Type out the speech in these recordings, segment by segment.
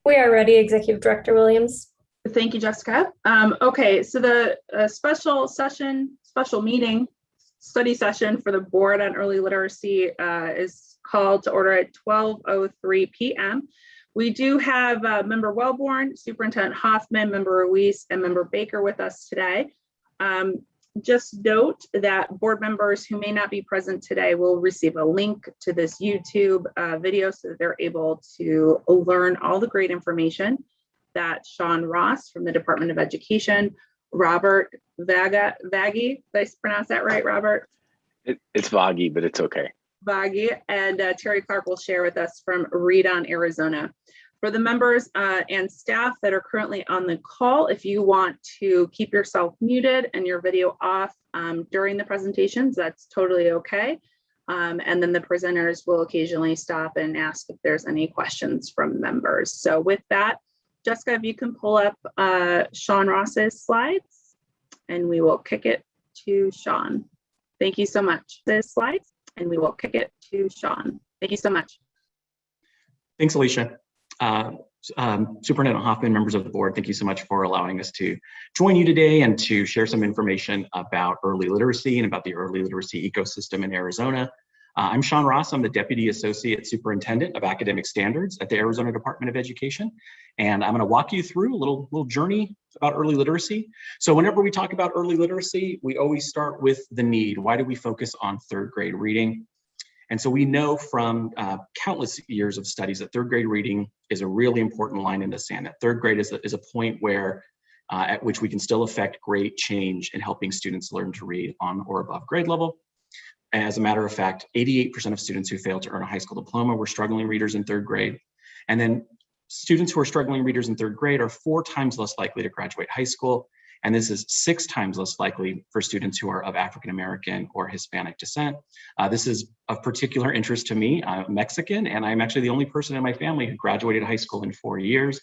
We are ready, Executive Director Williams. Thank you, Jessica. Okay, so the special meeting, study session for the Board on Early Literacy is called to order at 12:03 p.m. We do have Member Wellborn, Superintendent Hoffman, Member Ruiz, and Member Baker with us today. Just note that board members who may not be present today will receive a link to this YouTube video so that they're able to learn all the great information that Sean Ross from the Department of Education, Robert Vaggi, did I pronounce that right, Robert? It's Vaggi, but it's okay. Vaggi, and Terry Clark will share with us from Read on Arizona. For the members and staff that are currently on the call, if you want to keep yourself muted and your video off during the presentations, that's totally okay. And then the presenters will occasionally stop and ask if there's any questions from members. So with that, Jessica, if you can pull up Sean Ross's slides, and we will kick it to Sean. Thank you so much. This slides, and we will kick it to Sean. Thank you so much. Thanks, Alicia. Superintendent Hoffman, members of the board, thank you so much for allowing us to join you today and to share some information about early literacy and about the early literacy ecosystem in Arizona. I'm Sean Ross. I'm the Deputy Associate Superintendent of Academic Standards at the Arizona Department of Education. And I'm going to walk you through a little journey about early literacy. So whenever we talk about early literacy, we always start with the need. Why do we focus on third grade reading? And so we know from countless years of studies that third grade reading is a really important line in the sand. That third grade is a point where at which we can still affect great change in helping students learn to read on or above grade level. As a matter of fact, 88% of students who failed to earn a high school diploma were struggling readers in third grade. And then students who are struggling readers in third grade are 4 times less likely to graduate high school. And this is 6 times less likely for students who are of African American or Hispanic descent. This is of particular interest to me. I'm Mexican, and I'm actually the only person in my family who graduated high school in 4 years.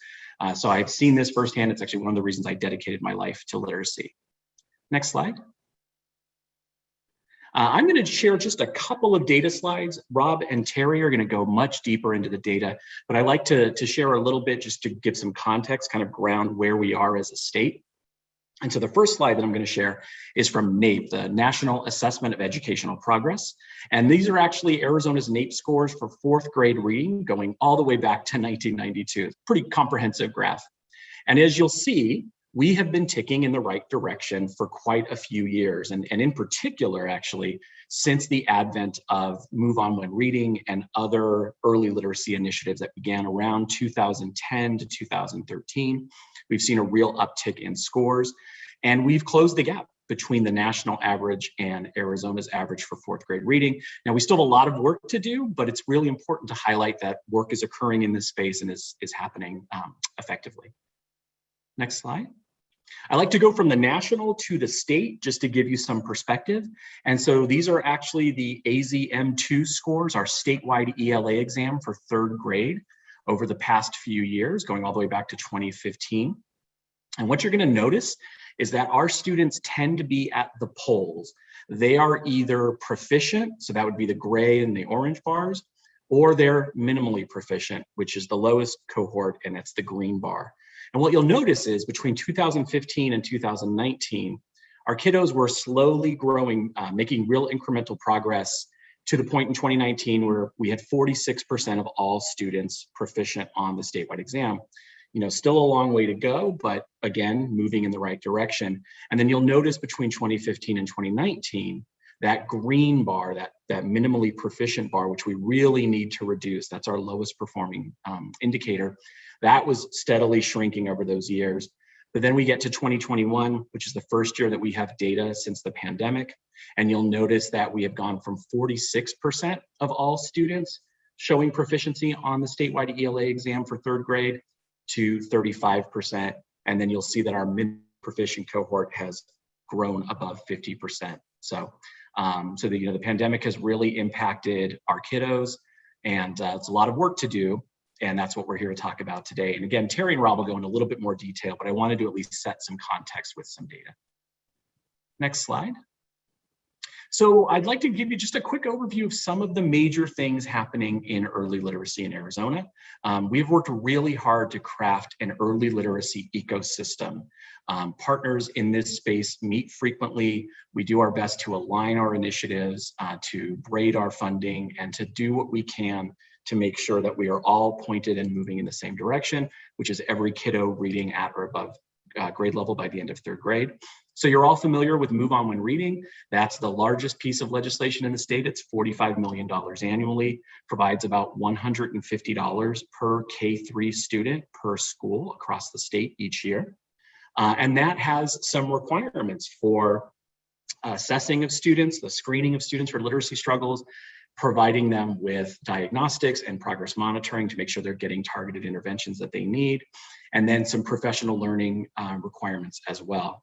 So I've seen this firsthand. It's actually one of the reasons I dedicated my life to literacy. Next slide. I'm going to share just a couple of data slides. Rob and Terry are going to go much deeper into the data, but I like to share a little bit just to give some context, kind of ground where we are as a state. And so the first slide that I'm going to share is from NAEP, the National Assessment of Educational Progress. And these are actually Arizona's NAEP scores for 4th grade reading, going all the way back to 1992. It's a pretty comprehensive graph. And as you'll see, we have been ticking in the right direction for quite a few years. And in particular, actually, since the advent of Move On When Reading and other early literacy initiatives that began around 2010 to 2013, we've seen a real uptick in scores. And we've closed the gap between the national average and Arizona's average for 4th grade reading. Now, we still have a lot of work to do, but it's really important to highlight that work is occurring in this space and is happening effectively. Next slide. I like to go from the national to the state just to give you some perspective. And so these are actually the Azm2 scores, our statewide ELA exam for 3rd grade over the past few years, going all the way back to 2015. And what you're going to notice is that our students tend to be at the polls. They are either proficient, so that would be the gray and the orange bars, or they're minimally proficient, which is the lowest cohort, and it's the green bar. And what you'll notice is between 2015 and 2019, our kiddos were slowly growing, making real incremental progress to the point in 2019 where we had 46% of all students proficient on the statewide exam. You know, still a long way to go, but again, moving in the right direction. And then you'll notice between 2015 and 2019, that green bar, that minimally proficient bar, which we really need to reduce, that's our lowest performing indicator, that was steadily shrinking over those years. But then we get to 2021, which is the first year that we have data since the pandemic. And you'll notice that we have gone from 46% of all students showing proficiency on the statewide ELA exam for 3rd grade to 35%. And then you'll see that our mid-proficient cohort has grown above 50%. So the pandemic has really impacted our kiddos, and it's a lot of work to do. And that's what we're here to talk about today. And again, Terry and Rob will go into a little bit more detail, but I wanted to at least set some context with some data. Next slide. So I'd like to give you just a quick overview of some of the major things happening in early literacy in Arizona. We've worked really hard to craft an early literacy ecosystem. Partners in this space meet frequently. We do our best to align our initiatives, to braid our funding, and to do what we can to make sure that we are all pointed and moving in the same direction, which is every kiddo reading at or above grade level by the end of third grade. So you're all familiar with Move On When Reading. That's the largest piece of legislation in the state. It's $45 million annually, provides about $150 per K-3 student per school across the state each year. And that has some requirements for assessing of students, the screening of students for literacy struggles, providing them with diagnostics and progress monitoring to make sure they're getting targeted interventions that they need, and then some professional learning requirements as well.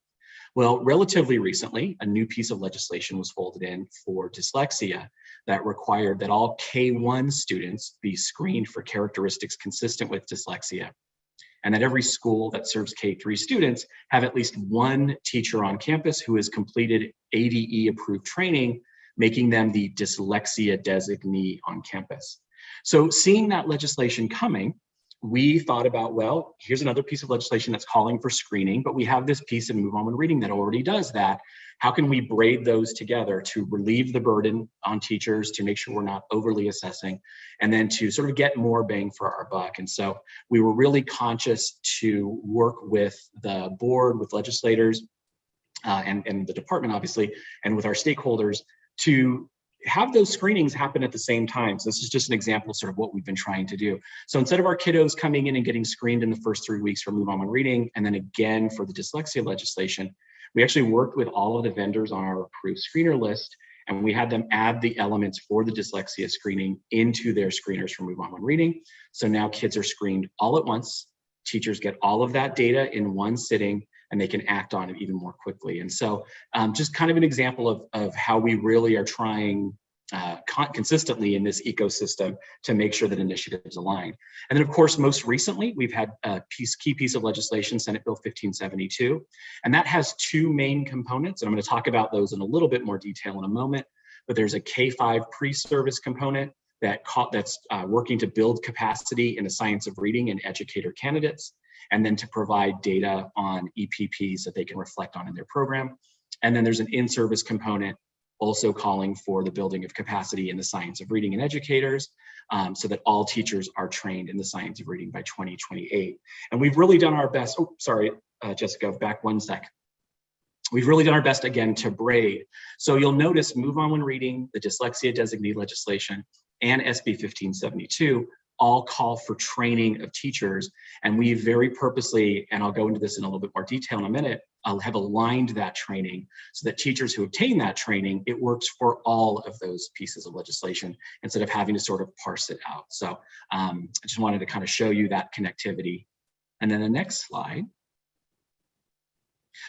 Well, relatively recently, a new piece of legislation was folded in for dyslexia that required that all K-1 students be screened for characteristics consistent with dyslexia, and that every school that serves K-3 students have at least one teacher on campus who has completed ADE-approved training, making them the dyslexia designee on campus. So seeing that legislation coming, we thought about, well, here's another piece of legislation that's calling for screening, but we have this piece of Move On When Reading that already does that. How can we braid those together to relieve the burden on teachers, to make sure we're not overly assessing, and then to sort of get more bang for our buck? And so we were really conscious to work with the board, with legislators, and the department, obviously, and with our stakeholders to have those screenings happen at the same time. So this is just an example of sort of what we've been trying to do. So instead of our kiddos coming in and getting screened in the first 3 weeks for Move On When Reading, and then again for the dyslexia legislation, we actually worked with all of the vendors on our approved screener list, and we had them add the elements for the dyslexia screening into their screeners for Move On When Reading. So now kids are screened all at once. Teachers get all of that data in one sitting, and they can act on it even more quickly. And so just kind of an example of how we really are trying consistently in this ecosystem to make sure that initiatives align. And then of course, most recently, we've had a key piece of legislation, Senate Bill 1572, and that has two main components. And I'm going to talk about those in a little bit more detail in a moment, but there's a K-5 pre-service component that's working to build capacity in the science of reading in educator candidates, and then to provide data on EPPs that they can reflect on in their program. And then there's an in-service component also calling for the building of capacity in the science of reading in educators, so that all teachers are trained in the science of reading by 2028. And we've really done our best. Oh, sorry, Jessica, back one sec. We've really done our best again to braid. So you'll notice Move On When Reading, the dyslexia designee legislation, and SB 1572 all call for training of teachers. And we very purposely, and I'll go into this in a little bit more detail in a minute, have aligned that training so that teachers who obtain that training, it works for all of those pieces of legislation instead of having to sort of parse it out. So I just wanted to kind of show you that connectivity. And then the next slide.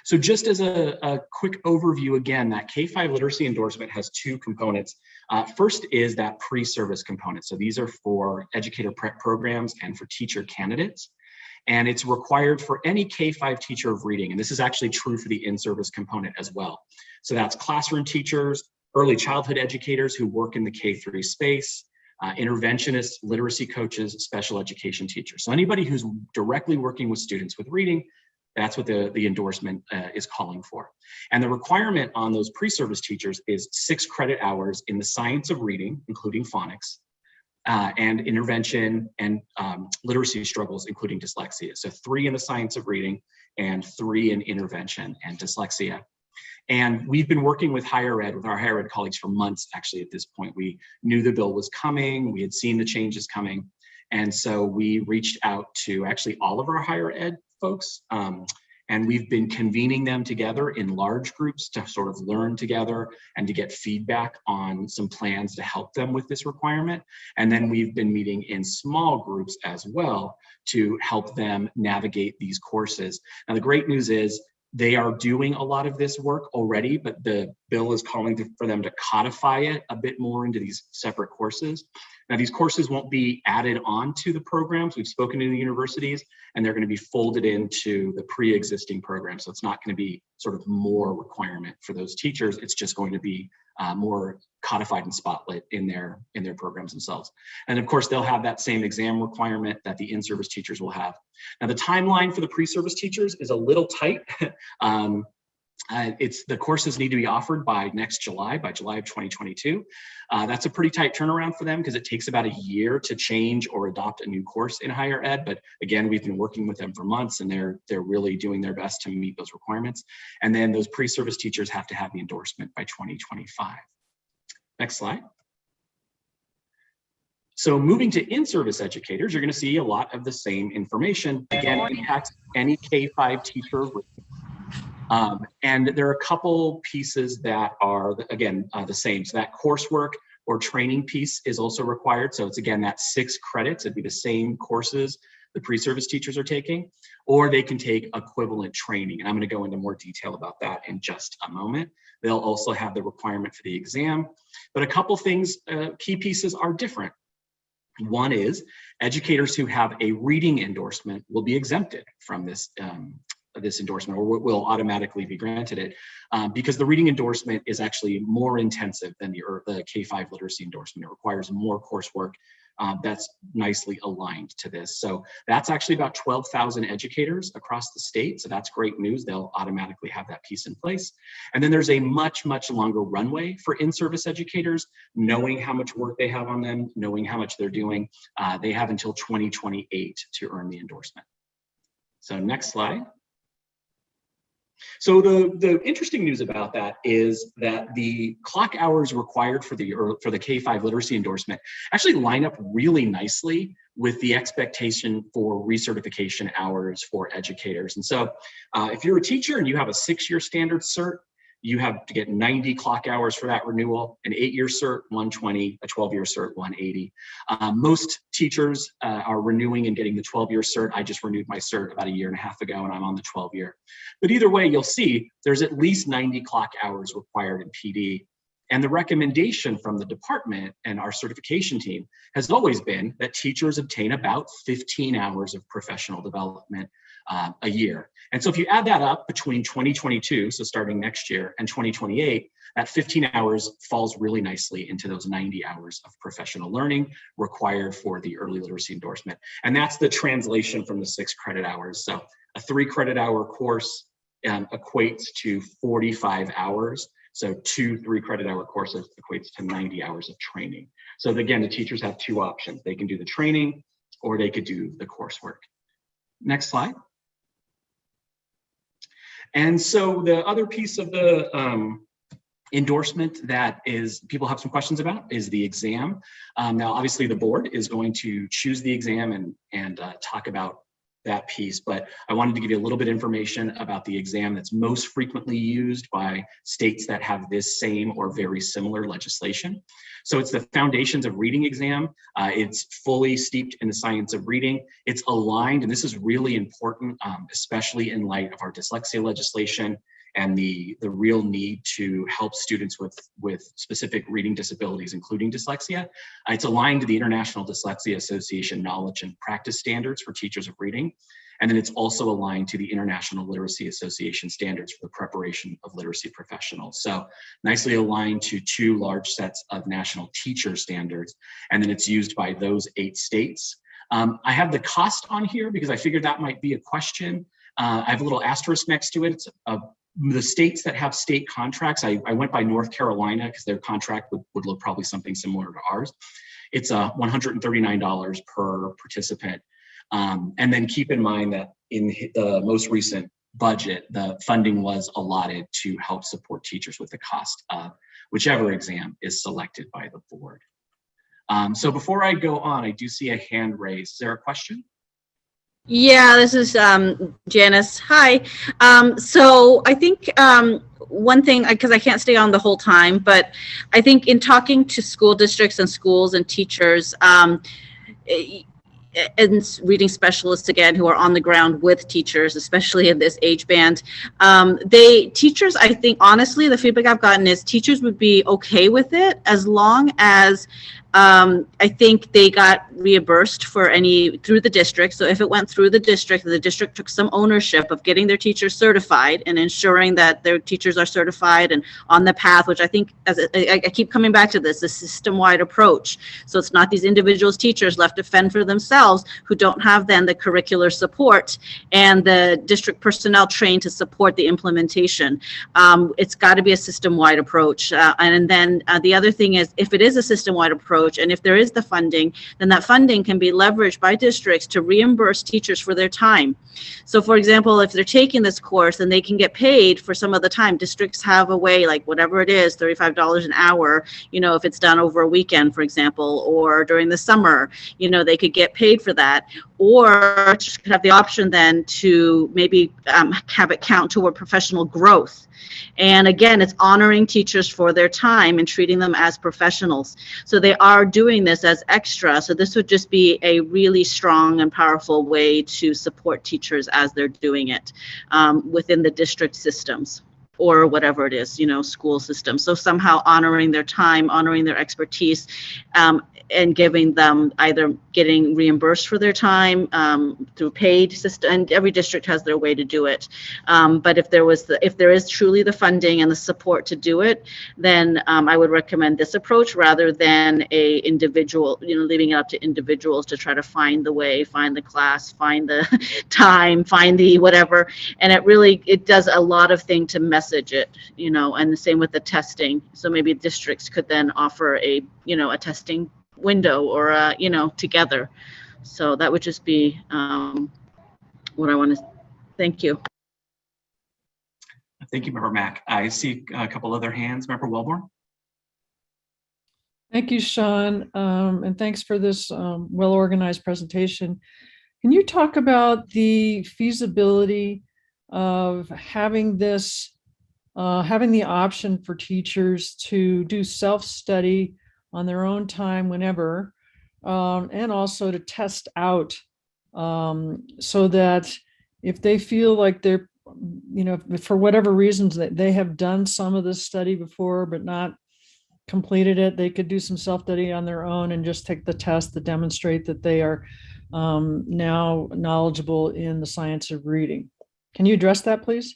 So just as a quick overview, again, that K-5 literacy endorsement has two components. First is that pre-service component. So these are for educator prep programs and for teacher candidates. And it's required for any K-5 teacher of reading. And this is actually true for the in-service component as well. So that's classroom teachers, early childhood educators who work in the K-3 space, interventionists, literacy coaches, special education teachers. So anybody who's directly working with students with reading, that's what the endorsement is calling for. And the requirement on those pre-service teachers is 6 credit hours in the science of reading, including phonics, and intervention and literacy struggles, including dyslexia. So 3 in the science of reading and 3 in intervention and dyslexia. And we've been working with higher ed, with our higher ed colleagues for months, actually, at this point. We knew the bill was coming, we had seen the changes coming. And so we reached out to actually all of our higher ed folks, and we've been convening them together in large groups to sort of learn together and to get feedback on some plans to help them with this requirement. And then we've been meeting in small groups as well to help them navigate these courses. Now, the great news is they are doing a lot of this work already, but the bill is calling for them to codify it a bit more into these separate courses. Now, these courses won't be added on to the programs. We've spoken to the universities, and they're going to be folded into the pre-existing program. So it's not going to be sort of more requirement for those teachers. It's just going to be more codified and spotlit in their programs themselves. And of course, they'll have that same exam requirement that the in-service teachers will have. Now, the timeline for the pre-service teachers is a little tight. The courses need to be offered by next July, by July of 2022. That's a pretty tight turnaround for them because it takes about a year to change or adopt a new course in higher ed. But again, we've been working with them for months, and they're really doing their best to meet those requirements. And then those pre-service teachers have to have the endorsement by 2025. Next slide. So moving to in-service educators, you're going to see a lot of the same information. Again, impacts any K-5 teacher. And there are a couple pieces that are, again, the same. So that coursework or training piece is also required. So it's, again, that 6 credits. It'd be the same courses the pre-service teachers are taking, or they can take equivalent training. And I'm going to go into more detail about that in just a moment. They'll also have the requirement for the exam. But a couple things, key pieces are different. One is educators who have a reading endorsement will be exempted from this endorsement, or will automatically be granted it, because the reading endorsement is actually more intensive than the K-5 literacy endorsement. It requires more coursework that's nicely aligned to this. So that's actually about 12,000 educators across the state. So that's great news. They'll automatically have that piece in place. And then there's a much, much longer runway for in-service educators, knowing how much work they have on them, knowing how much they're doing. They have until 2028 to earn the endorsement. So next slide. So the interesting news about that is that the clock hours required for the K-5 literacy endorsement actually line up really nicely with the expectation for recertification hours for educators. And so if you're a teacher and you have a 6-year standard cert, you have to get 90 clock hours for that renewal, an 8-year cert, 120, a 12-year cert, 180. Most teachers are renewing and getting the 12-year cert. I just renewed my cert about a year and a half ago, and I'm on the 12-year. But either way, you'll see there's at least 90 clock hours required in PD. And the recommendation from the department and our certification team has always been that teachers obtain about 15 hours of professional development a year. And so if you add that up between 2022, so starting next year, and 2028, that 15 hours falls really nicely into those 90 hours of professional learning required for the early literacy endorsement. And that's the translation from the 6 credit hours. So a 3 credit hour course equates to 45 hours. So 2 3 credit hour courses equates to 90 hours of training. So again, the teachers have 2 options. They can do the training or they could do the coursework. Next slide. And so the other piece of the endorsement that people have some questions about is the exam. Now, obviously, the board is going to choose the exam and talk about that piece, but I wanted to give you a little bit of information about the exam that's most frequently used by states that have this same or very similar legislation. So it's the Foundations of Reading exam. It's fully steeped in the science of reading. It's aligned, and this is really important, especially in light of our dyslexia legislation and the real need to help students with specific reading disabilities, including dyslexia. It's aligned to the International Dyslexia Association knowledge and practice standards for teachers of reading. And then it's also aligned to the International Literacy Association standards for the preparation of literacy professionals. So nicely aligned to 2 large sets of national teacher standards. And then it's used by those 8 states. I have the cost on here because I figured that might be a question. I have a little asterisk next to it. It's the states that have state contracts. I went by North Carolina because their contract would look probably something similar to ours. It's $139 per participant. And then keep in mind that in the most recent budget, the funding was allotted to help support teachers with the cost of whichever exam is selected by the board. So before I go on, I do see a hand raised. Is there a question? Yeah, this is Janice. Hi. So I think one thing, because I can't stay on the whole time, but I think in talking to school districts and schools and teachers, and reading specialists again who are on the ground with teachers, especially in this age band, teachers, I think honestly the feedback I've gotten is teachers would be okay with it as long as I think they got reimbursed for through the district. So if it went through the district took some ownership of getting their teachers certified and ensuring that their teachers are certified and on the path, which I think, as I keep coming back to this, a system-wide approach. So it's not these individuals teachers left to fend for themselves who don't have then the curricular support and the district personnel trained to support the implementation. It's got to be a system-wide approach. And then the other thing is, if it is a system-wide approach, and if there is the funding, then that funding can be leveraged by districts to reimburse teachers for their time. So for example, if they're taking this course and they can get paid for some of the time, districts have a way, like whatever it is, $35 an hour, if it's done over a weekend, for example, or during the summer, they could get paid for that. Or just have the option then to maybe have it count toward professional growth. And again, it's honoring teachers for their time and treating them as professionals. So they are doing this as extra. So this would just be a really strong and powerful way to support teachers as they're doing it within the district systems or whatever it is, school system. So somehow honoring their time, honoring their expertise, and giving them either getting reimbursed for their time through paid system, and every district has their way to do it. But if there is truly the funding and the support to do it, then I would recommend this approach rather than a individual, leaving it up to individuals to try to find the way, find the class, find the time, find the whatever. And it does a lot of things to message it, and the same with the testing. So maybe districts could then offer a testing window or together. So that would just be what I want to. Thank you. Thank you, Member Mack. I see a couple other hands. Member Wellborn. Thank you, Sean, and thanks for this well-organized presentation. Can you talk about the feasibility of having this, having the option for teachers to do self-study on their own time whenever, and also to test out so that if they feel like they're, for whatever reasons that they have done some of this study before but not completed it, they could do some self-study on their own and just take the test to demonstrate that they are now knowledgeable in the science of reading. Can you address that, please?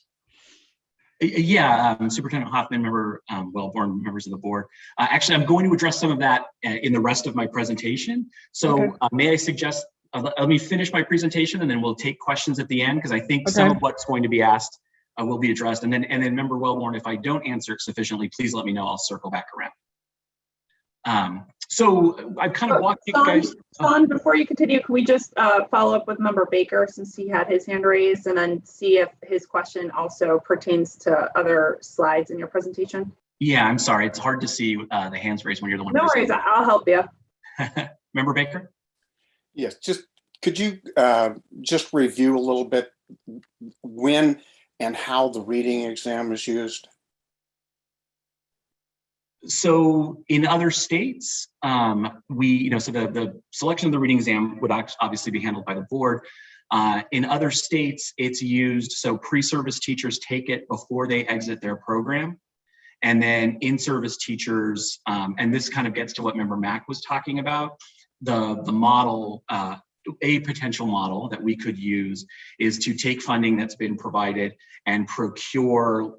Yeah, Superintendent Hoffman, Member Wellborn, members of the board. Actually, I'm going to address some of that in the rest of my presentation. So okay. May I suggest, let me finish my presentation and then we'll take questions at the end, because I think some of what's going to be asked will be addressed. And then Member Wellborn, if I don't answer it sufficiently, please let me know. I'll circle back around. So I've kind of walked you guys. Sean, before you continue, can we just follow up with Member Baker, since he had his hand raised, and then see if his question also pertains to other slides in your presentation? Yeah, I'm sorry. It's hard to see the hands raised when you're the one. No worries, I'll help you. Member Baker? Yes, could you just review a little bit when and how the reading exam is used? So in other states, so the selection of the reading exam would obviously be handled by the board. In other states, it's used, so pre-service teachers take it before they exit their program. And then in-service teachers, and this kind of gets to what Member Mack was talking about, the model, a potential model that we could use is to take funding that's been provided and procure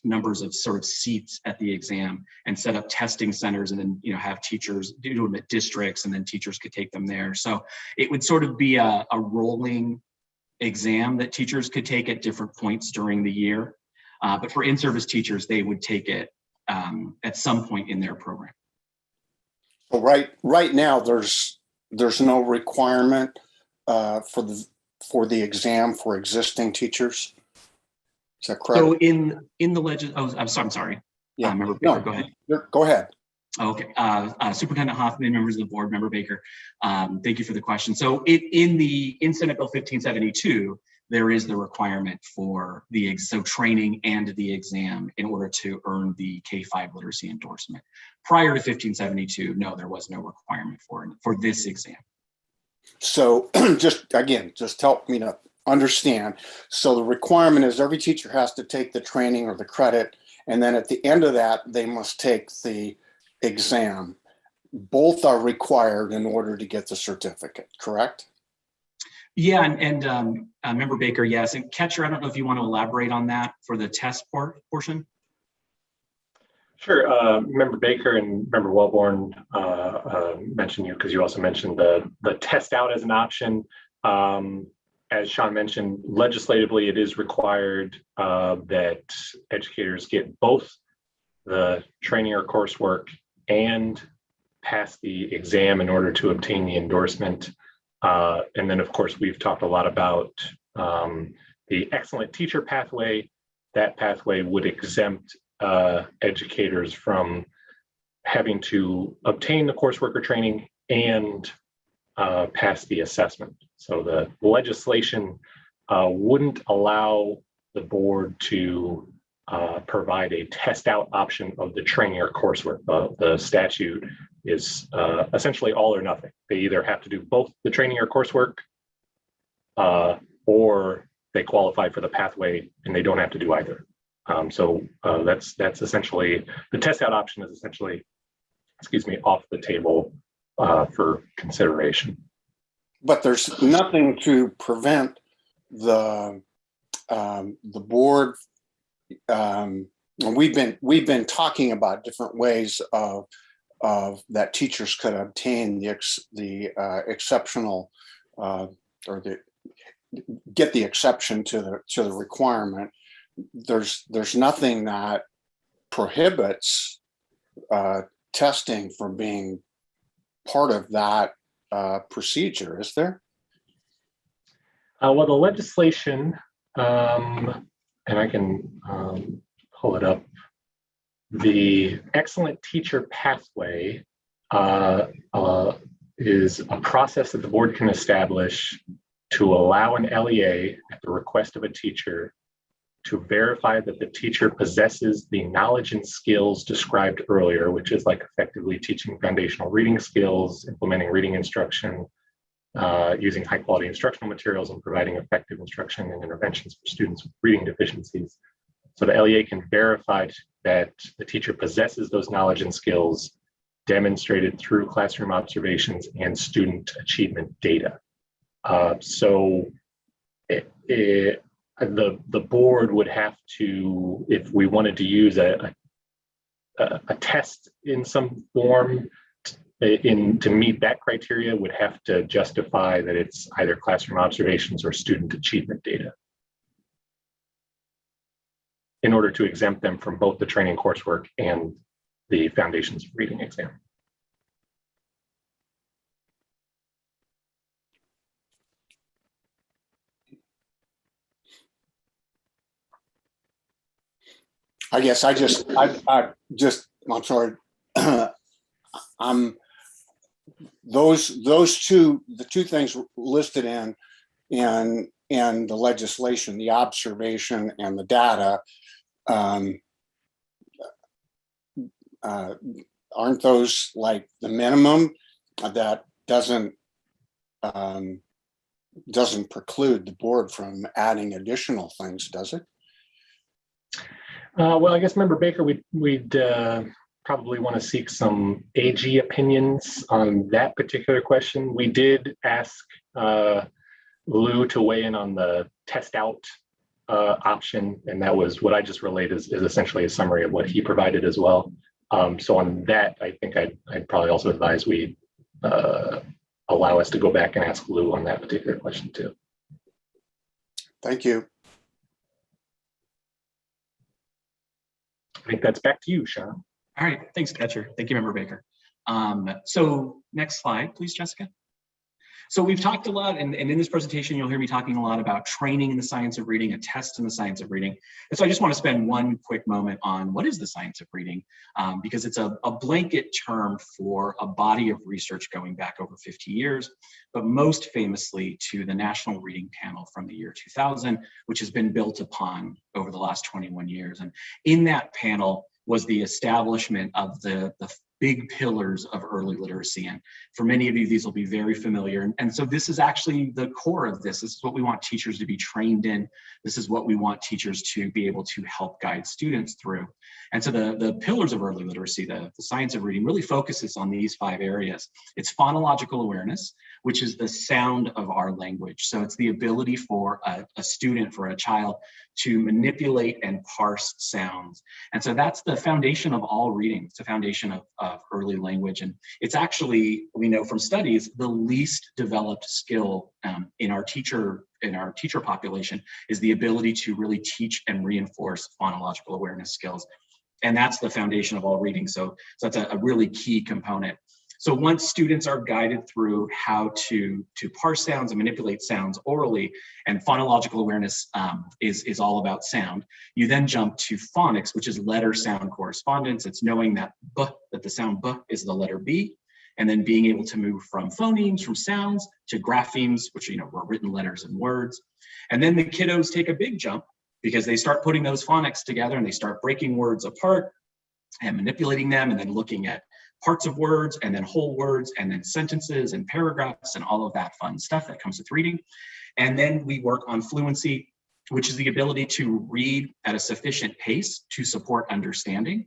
numbers of sort of seats at the exam and set up testing centers, and then have teachers do them at districts, and then teachers could take them there. So it would sort of be a rolling exam that teachers could take at different points during the year. But for in-service teachers, they would take it at some point in their program. So right now, there's no requirement for the exam for existing teachers. Is that correct? So in the I'm sorry. Yeah. Member Baker, go ahead. Go ahead. Okay. Superintendent Hoffman, members of the board, Member Baker, thank you for the question. So in Senate Bill 1572, there is the requirement for training and the exam in order to earn the K-5 literacy endorsement. Prior to 1572, no, there was no requirement for this exam. So just help me to understand. So the requirement is every teacher has to take the training or the credit, and then at the end of that, they must take the exam. both are required in order to get the certificate, correct? Yeah, and Member Baker, yes. And Catcher, I don't know if you want to elaborate on that for the test portion. Sure. Member Baker and Member Wellborn mentioned you because you also mentioned the test out as an option. As Sean mentioned, legislatively, it is required that educators get both the training or coursework and pass the exam in order to obtain the endorsement. And then, of course, we've talked a lot about the excellent teacher pathway. That pathway would exempt educators from having to obtain the coursework or training and pass the assessment. So the legislation wouldn't allow the board to provide a test out option of the training or coursework. The statute is essentially all or nothing. They either have to do both the training or coursework or they qualify for the pathway and they don't have to do either. So that's essentially, the test out option is essentially, off the table for consideration. But there's nothing to prevent the board. We've been talking about different ways of that teachers could obtain the exceptional or get the exception to the requirement. There's nothing that prohibits testing from being part of that procedure, is there? Well, the legislation, and I can pull it up, the excellent teacher pathway is a process that the board can establish to allow an LEA at the request of a teacher to verify that the teacher possesses the knowledge and skills described earlier, which is like effectively teaching foundational reading skills, implementing reading instruction, using high quality instructional materials, and providing effective instruction and interventions for students with reading deficiencies. So the LEA can verify that the teacher possesses those knowledge and skills demonstrated through classroom observations and student achievement data. The board would have to, if we wanted to use a test in some form to meet that criteria, would have to justify that it's either classroom observations or student achievement data in order to exempt them from both the training coursework and the Foundations of Reading exam. I guess I'm sorry. The two things listed in the legislation, the observation and the data, aren't those like the minimum that doesn't preclude the board from adding additional things, does it? Well, I guess Member Baker, we'd probably want to seek some AG opinions on that particular question. We did ask Lou to weigh in on the test out option, and that was what I just relayed is essentially a summary of what he provided as well. So on that, I think I'd probably also advise we allow us to go back and ask Lou on that particular question too. Thank you. I think that's back to you, Sean. All right, thanks, Catcher. Thank you, Member Baker. So next slide, please, Jessica. So we've talked a lot, and in this presentation, you'll hear me talking a lot about training in the science of reading, a test in the science of reading. And so I just want to spend one quick moment on what is the science of reading, because it's a blanket term for a body of research going back over 50 years, but most famously to the National Reading Panel from the year 2000, which has been built upon over the last 21 years. And in that panel was the establishment of the big pillars of early literacy. And for many of you, these will be very familiar. And so this is actually the core of this. This is what we want teachers to be trained in. This is what we want teachers to be able to help guide students through. And so the pillars of early literacy, the science of reading, really focuses on these 5 areas. It's phonological awareness, which is the sound of our language. So it's the ability for a student, for a child, to manipulate and parse sounds. And so that's the foundation of all reading. It's the foundation of early language. And it's actually, we know from studies, the least developed skill in our teacher population is the ability to really teach and reinforce phonological awareness skills. And that's the foundation of all reading. So that's a really key component. So once students are guided through how to parse sounds and manipulate sounds orally, and phonological awareness is all about sound, you then jump to phonics, which is letter sound correspondence. It's knowing that the sound b is the letter B, and then being able to move from phonemes, from sounds, to graphemes, which were written letters and words. And then the kiddos take a big jump because they start putting those phonics together and they start breaking words apart and manipulating them, and then looking at parts of words, and then whole words, and then sentences and paragraphs and all of that fun stuff that comes with reading. And then we work on fluency, which is the ability to read at a sufficient pace to support understanding.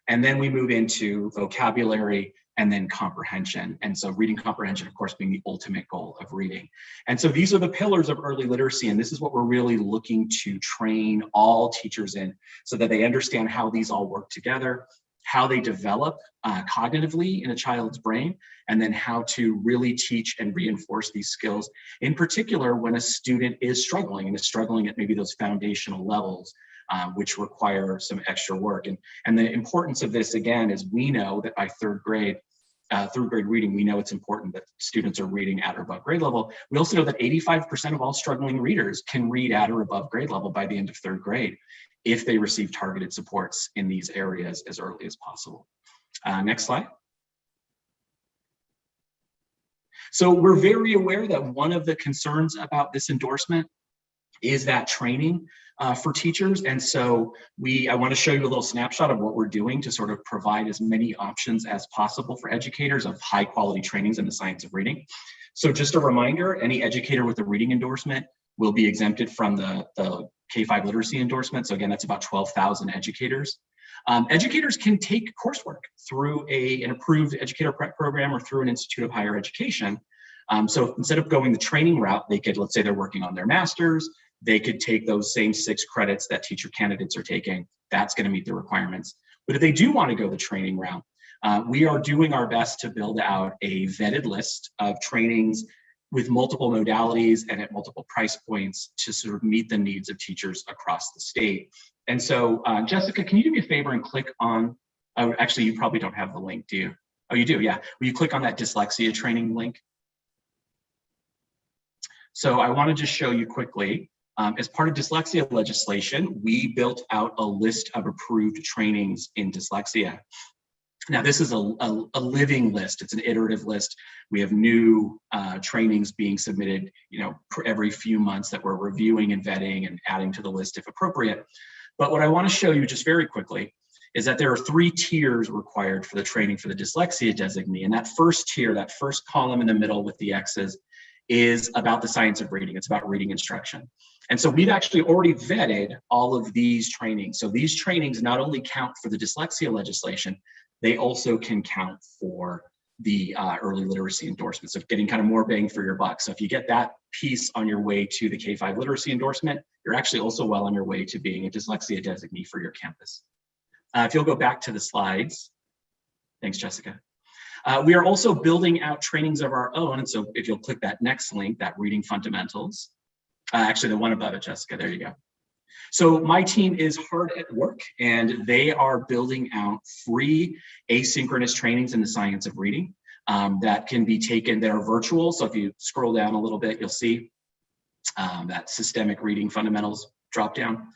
And then we move into vocabulary and then comprehension. And so reading comprehension, of course, being the ultimate goal of reading. And so these are the pillars of early literacy. And this is what we're really looking to train all teachers in, so that they understand how these all work together, how they develop cognitively in a child's brain, and then how to really teach and reinforce these skills, in particular when a student is struggling and is struggling at maybe those foundational levels, which require some extra work. And the importance of this, again, is we know that by third grade reading, we know it's important that students are reading at or above grade level. We also know that 85% of all struggling readers can read at or above grade level by the end of third grade, if they receive targeted supports in these areas as early as possible. Next slide. So we're very aware that one of the concerns about this endorsement is that training for teachers. And so I want to show you a little snapshot of what we're doing to sort of provide as many options as possible for educators of high quality trainings in the science of reading. So just a reminder, any educator with a reading endorsement will be exempted from the K-5 literacy endorsement. So again, that's about 12,000 educators. Educators can take coursework through an approved educator prep program or through an institute of higher education. So instead of going the training route, they could, let's say they're working on their master's, they could take those same 6 credits that teacher candidates are taking. That's going to meet the requirements. But if they do want to go the training route, we are doing our best to build out a vetted list of trainings with multiple modalities and at multiple price points to sort of meet the needs of teachers across the state. And so, Jessica, can you do me a favor and click on, actually, you probably don't have the link, do you? Oh, you do, yeah. Will you click on that dyslexia training link? So I want to just show you quickly, as part of dyslexia legislation, we built out a list of approved trainings in dyslexia. Now, this is a living list. It's an iterative list. We have new trainings being submitted, every few months that we're reviewing and vetting and adding to the list if appropriate. But what I want to show you just very quickly is that there are 3 tiers required for the training for the dyslexia designee. And that first tier, that first column in the middle with the X's, is about the science of reading. It's about reading instruction. And so we've actually already vetted all of these trainings. So these trainings not only count for the dyslexia legislation, they also can count for the early literacy endorsement. So getting kind of more bang for your buck. So if you get that piece on your way to the K-5 literacy endorsement, you're actually also well on your way to being a dyslexia designee for your campus. If you'll go back to the slides. Thanks, Jessica. We are also building out trainings of our own. And so if you'll click that next link, that reading fundamentals, actually the one above it, Jessica, there you go. So my team is hard at work and they are building out free asynchronous trainings in the science of reading that can be taken, that are virtual. So if you scroll down a little bit, you'll see that systemic reading fundamentals drop down.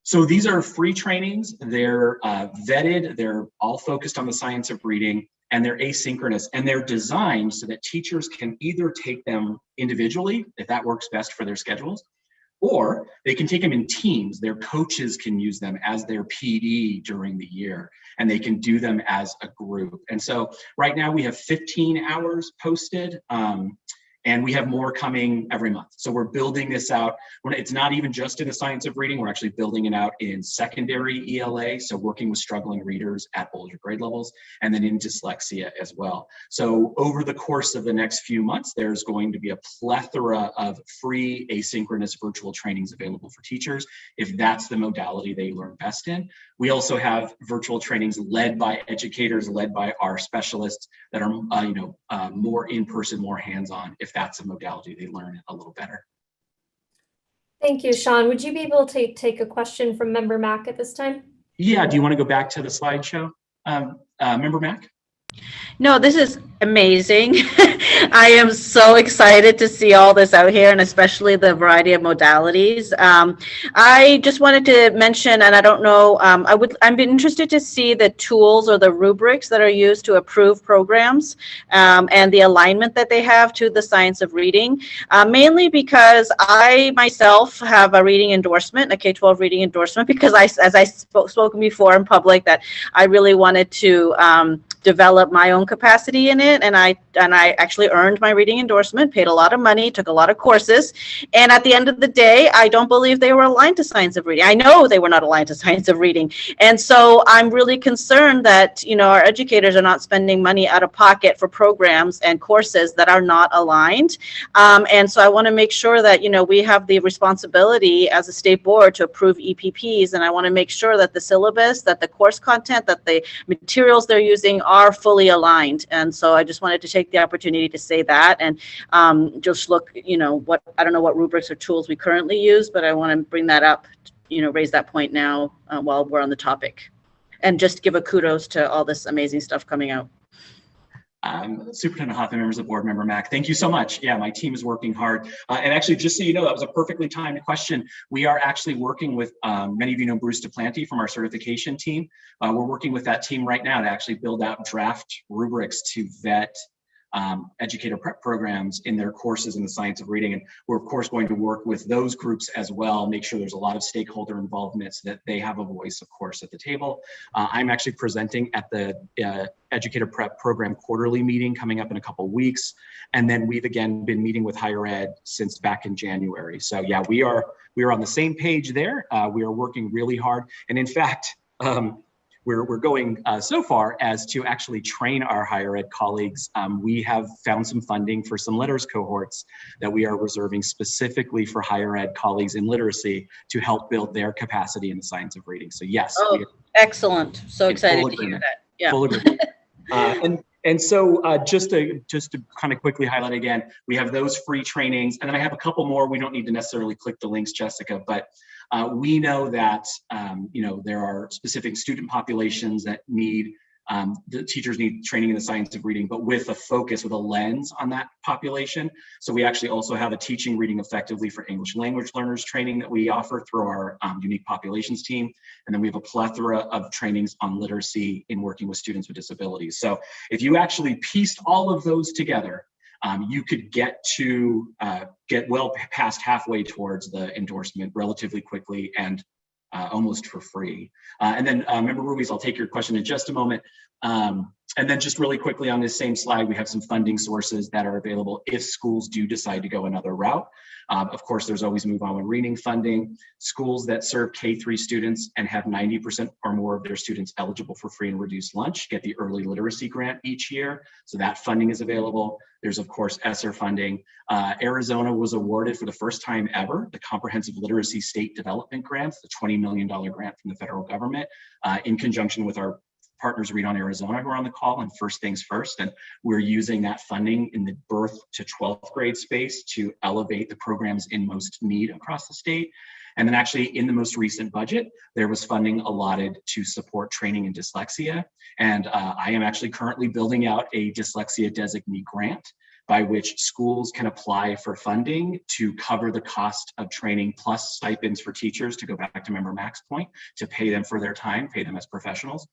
So these are free trainings. They're vetted. They're all focused on the science of reading, and they're asynchronous, and they're designed so that teachers can either take them individually, if that works best for their schedules, Or they can take them in teams. Their coaches can use them as their PD during the year, and they can do them as a group. And so right now we have 15 hours posted. And we have more coming every month. So we're building this out. It's not even just in the science of reading, we're actually building it out in secondary ELA, so working with struggling readers at older grade levels, and then in dyslexia as well. So over the course of the next few months, there's going to be a plethora of free asynchronous virtual trainings available for teachers, if that's the modality they learn best in. We also have virtual trainings led by educators, led by our specialists that are more in-person, more hands-on, if that's a modality they learn a little better. Thank you, Sean. Would you be able to take a question from Member Mac at this time? Yeah, do you want to go back to the slideshow, Member Mac? No, this is amazing. I am so excited to see all this out here, and especially the variety of modalities. I just wanted to mention, and I don't know, I'm interested to see the tools or the rubrics that are used to approve programs, and the alignment that they have to the science of reading, mainly because I myself have a reading endorsement, a K-12 reading endorsement, because as I spoken before in public, that I really wanted to develop my own capacity in it, and I actually earned my reading endorsement, paid a lot of money, took a lot of courses, and at the end of the day, I don't believe they were aligned to science of reading. I know they were not aligned to science of reading, and so I'm really concerned that our educators are not spending money out of pocket for programs and courses that are not aligned, and so I want to make sure that we have the responsibility as a state board to approve EPPs, and I want to make sure that the syllabus, that the course content, that the materials they're using are fully aligned. And so I just wanted to take the opportunity to say that, and just look, I don't know what rubrics or tools we currently use, but I want to bring that up, raise that point now while we're on the topic, and just give a kudos to all this amazing stuff coming out. Superintendent Hoffman, members of the board, Member Mac, thank you so much. Yeah, my team is working hard. And actually, just so you know, that was a perfectly timed question. We are actually working with, many of you know Bruce DePlanty from our certification team. We're working with that team right now to actually build out draft rubrics to vet educator prep programs in their courses in the science of reading. And we're of course going to work with those groups as well, make sure there's a lot of stakeholder involvement so that they have a voice, of course, at the table. I'm actually presenting at the educator prep program quarterly meeting coming up in a couple of weeks. And then we've again been meeting with higher ed since back in January. So yeah, we are on the same page there. We are working really hard. And in fact, we're going so far as to actually train our higher ed colleagues. We have found some funding for some letters cohorts that we are reserving specifically for higher ed colleagues in literacy to help build their capacity in the science of reading. So yes. Oh, excellent. So excited to hear that. Yeah. Full agreement. And so just to kind of quickly highlight again, we have those free trainings, and then I have a couple more. We don't need to necessarily click the links, Jessica, but we know that there are specific student populations that need, the teachers need training in the science of reading, but with a focus, with a lens on that population. So we actually also have a teaching reading effectively for English language learners training that we offer through our unique populations team. And then we have a plethora of trainings on literacy in working with students with disabilities. So if you actually pieced all of those together, you could get well past halfway towards the endorsement relatively quickly and almost for free. And then Member Ruiz, I'll take your question in just a moment. And then just really quickly on this same slide, we have some funding sources that are available if schools do decide to go another route. Of course, there's always Move On with Reading funding. Schools that serve K-3 students and have 90% or more of their students eligible for free and reduced lunch get the early literacy grant each year. So that funding is available. There's of course ESSER funding. Arizona was awarded for the first time ever the Comprehensive Literacy State Development Grant, the $20 million grant from the federal government, in conjunction with our partners Read On Arizona who are on the call, and First Things First. And we're using that funding in the birth to 12th grade space to elevate the programs in most need across the state. And then actually in the most recent budget, there was funding allotted to support training in dyslexia. And I am actually currently building out a dyslexia designee grant by which schools can apply for funding to cover the cost of training plus stipends for teachers, to go back to Member Mac's point, to pay them for their time, pay them as professionals,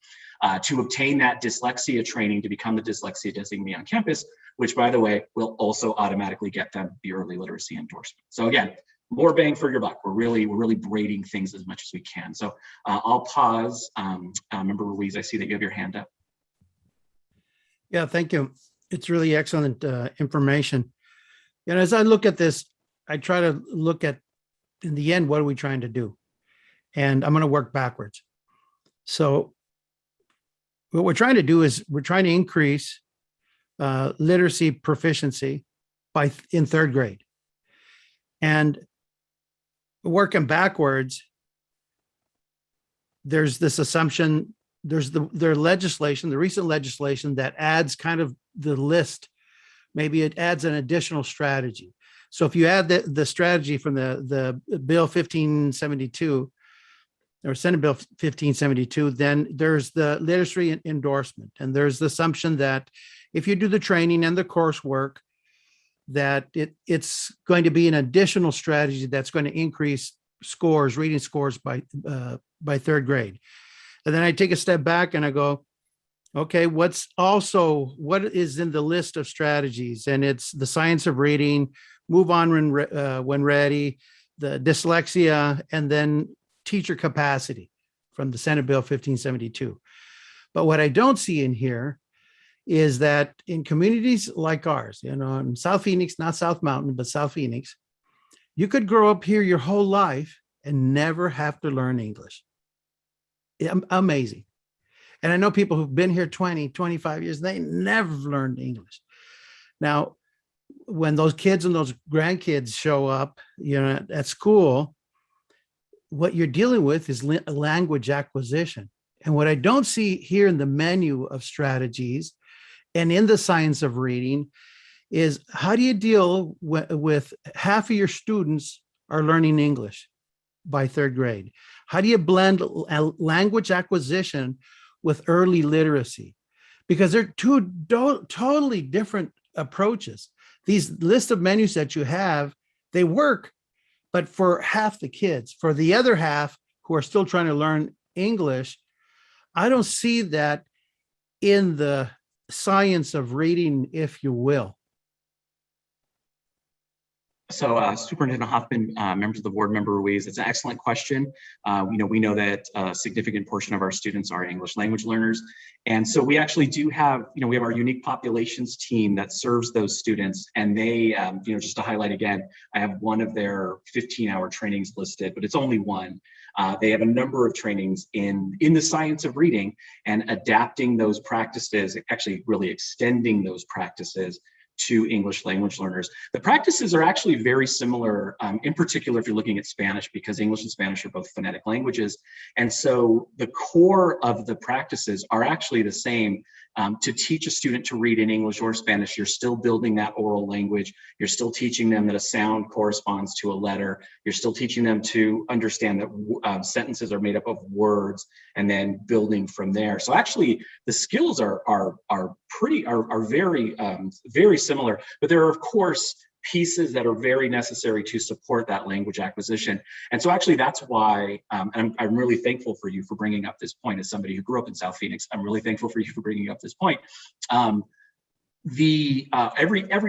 to obtain that dyslexia training to become the dyslexia designee on campus, which by the way, will also automatically get them the early literacy endorsement. So again, more bang for your buck. We're really braiding things as much as we can. So I'll pause. Member Ruiz, I see that you have your hand up. Yeah, thank you. It's really excellent information. And as I look at this, I try to look at, in the end, what are we trying to do? And I'm going to work backwards. So what we're trying to do is we're trying to increase literacy proficiency in third grade. And working backwards, there's this assumption, there's the legislation, the recent legislation that adds kind of the list. Maybe it adds an additional strategy. So if you add the strategy from the Bill 1572 or Senate Bill 1572, then there's the literacy endorsement. And there's the assumption that if you do the training and the coursework, that it's going to be an additional strategy that's going to increase scores, reading scores by third grade. And then I take a step back and I go, okay, what is in the list of strategies? And it's the science of reading, move on when ready, the dyslexia, and then teacher capacity from the Senate Bill 1572. But what I don't see in here is that in communities like ours, in South Phoenix, not South Mountain, but South Phoenix, you could grow up here your whole life and never have to learn English. Amazing. And I know people who've been here 20, 25 years, they never learned English. Now, when those kids and those grandkids show up, at school, what you're dealing with is language acquisition. And what I don't see here in the menu of strategies and in the science of reading is how do you deal with half of your students are learning English by third grade? How do you blend language acquisition with early literacy? Because they're two totally different approaches. These list of menus that you have, they work, but for half the kids. For the other half who are still trying to learn English, I don't see that in the science of reading, if you will. So Superintendent Hoffman, members of the board, Member Ruiz, it's an excellent question. We know that a significant portion of our students are English language learners. And so we actually do have, we have our unique populations team that serves those students. And they, just to highlight again, I have one of their 15-hour trainings listed, but it's only one. They have a number of trainings in the science of reading and adapting those practices, actually really extending those practices to English language learners. The practices are actually very similar, in particular if you're looking at Spanish, because English and Spanish are both phonetic languages. And so the core of the practices are actually the same. To teach a student to read in English or Spanish, you're still building that oral language. You're still teaching them that a sound corresponds to a letter. You're still teaching them to understand that sentences are made up of words and then building from there. So actually the skills are very similar, but there are of course pieces that are very necessary to support that language acquisition. And so actually that's why, and I'm really thankful for you for bringing up this point as somebody who grew up in South Phoenix. I'm really thankful for you for bringing up this point. Every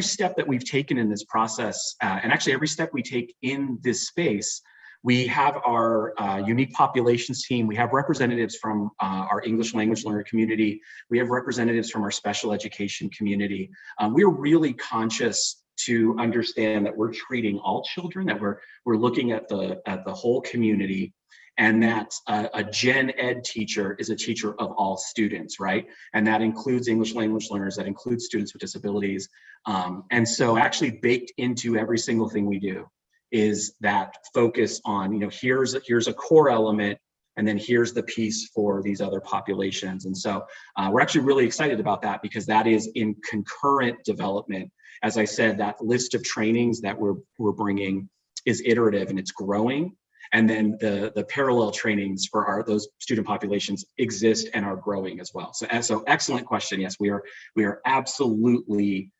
step that we've taken in this process, and actually every step we take in this space, we have our unique populations team. We have representatives from our English language learner community. We have representatives from our special education community. We're really conscious to understand that we're treating all children, that we're looking at the whole community, and that a gen ed teacher is a teacher of all students, right? And that includes English language learners, that includes students with disabilities. And so actually baked into every single thing we do is that focus on, here's a core element, and then here's the piece for these other populations. And so we're actually really excited about that because that is in concurrent development. As I said, that list of trainings that we're bringing is iterative and it's growing. And then the parallel trainings for those student populations exist and are growing as well. So excellent question. Yes, we are absolutely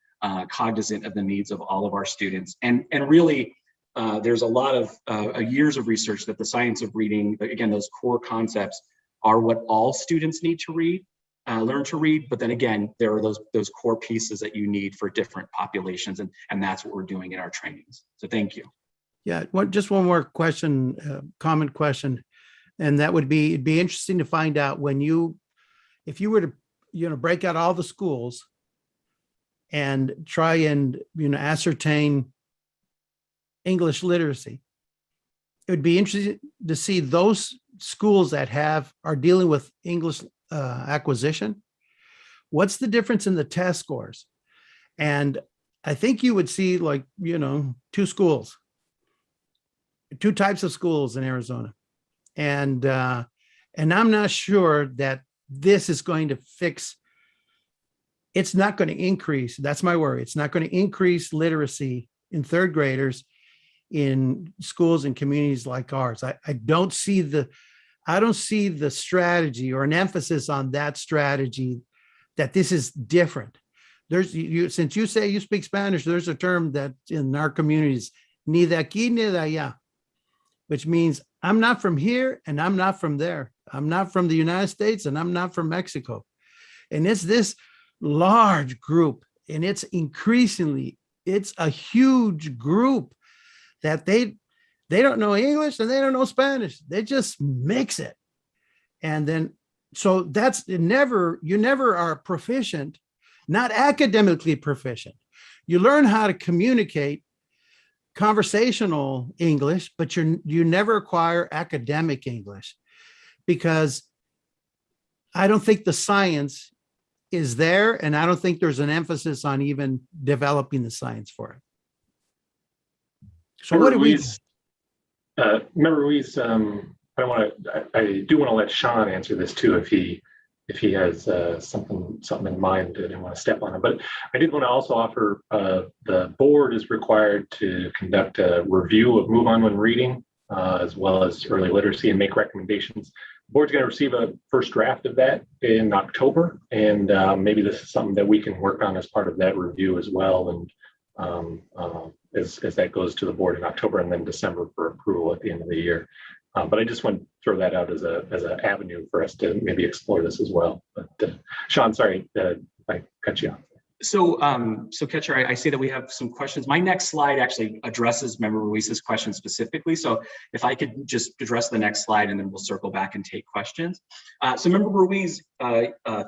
cognizant of the needs of all of our students. And really, there's a lot of years of research that the science of reading, again, those core concepts are what all students need to learn to read. But then again, there are those core pieces that you need for different populations. And that's what we're doing in our trainings. So thank you. Yeah, just one more question, common question. And that would be, it'd be interesting to find out if you were to, break out all the schools and try and, ascertain English literacy. It would be interesting to see those schools that are dealing with English acquisition. What's the difference in the test scores? And I think you would see two types of schools in Arizona. And I'm not sure that this is going to fix. It's not going to increase. That's my worry. It's not going to increase literacy in third graders in schools and communities like ours. I don't see the strategy or an emphasis on that strategy, that this is different. Since you say you speak Spanish, there's a term that in our communities, ni de aquí ni de allá, which means I'm not from here and I'm not from there. I'm not from the United States and I'm not from Mexico. And it's this large group, and it's a huge group that they don't know English and they don't know Spanish. They just mix it. And then, so you never are proficient, not academically proficient. You learn how to communicate conversational English, but you never acquire academic English, because I don't think the science is there, and I don't think there's an emphasis on even developing the science for it. So what do we? Member Ruiz, I do want to let Sean answer this too, if he has something in mind. I didn't want to step on it, but I did want to also offer the board is required to conduct a review of Move On When Reading, as well as early literacy, and make recommendations. The board's going to receive a first draft of that in October, and maybe this is something that we can work on as part of that review as well. And as that goes to the board in October and then December for approval at the end of the year. But I just want to throw that out as an avenue for us to maybe explore this as well. But Sean, sorry, I cut you off. So Ketcher, I see that we have some questions. My next slide actually addresses Member Ruiz's question specifically. So if I could just address the next slide, and then we'll circle back and take questions. So Member Ruiz,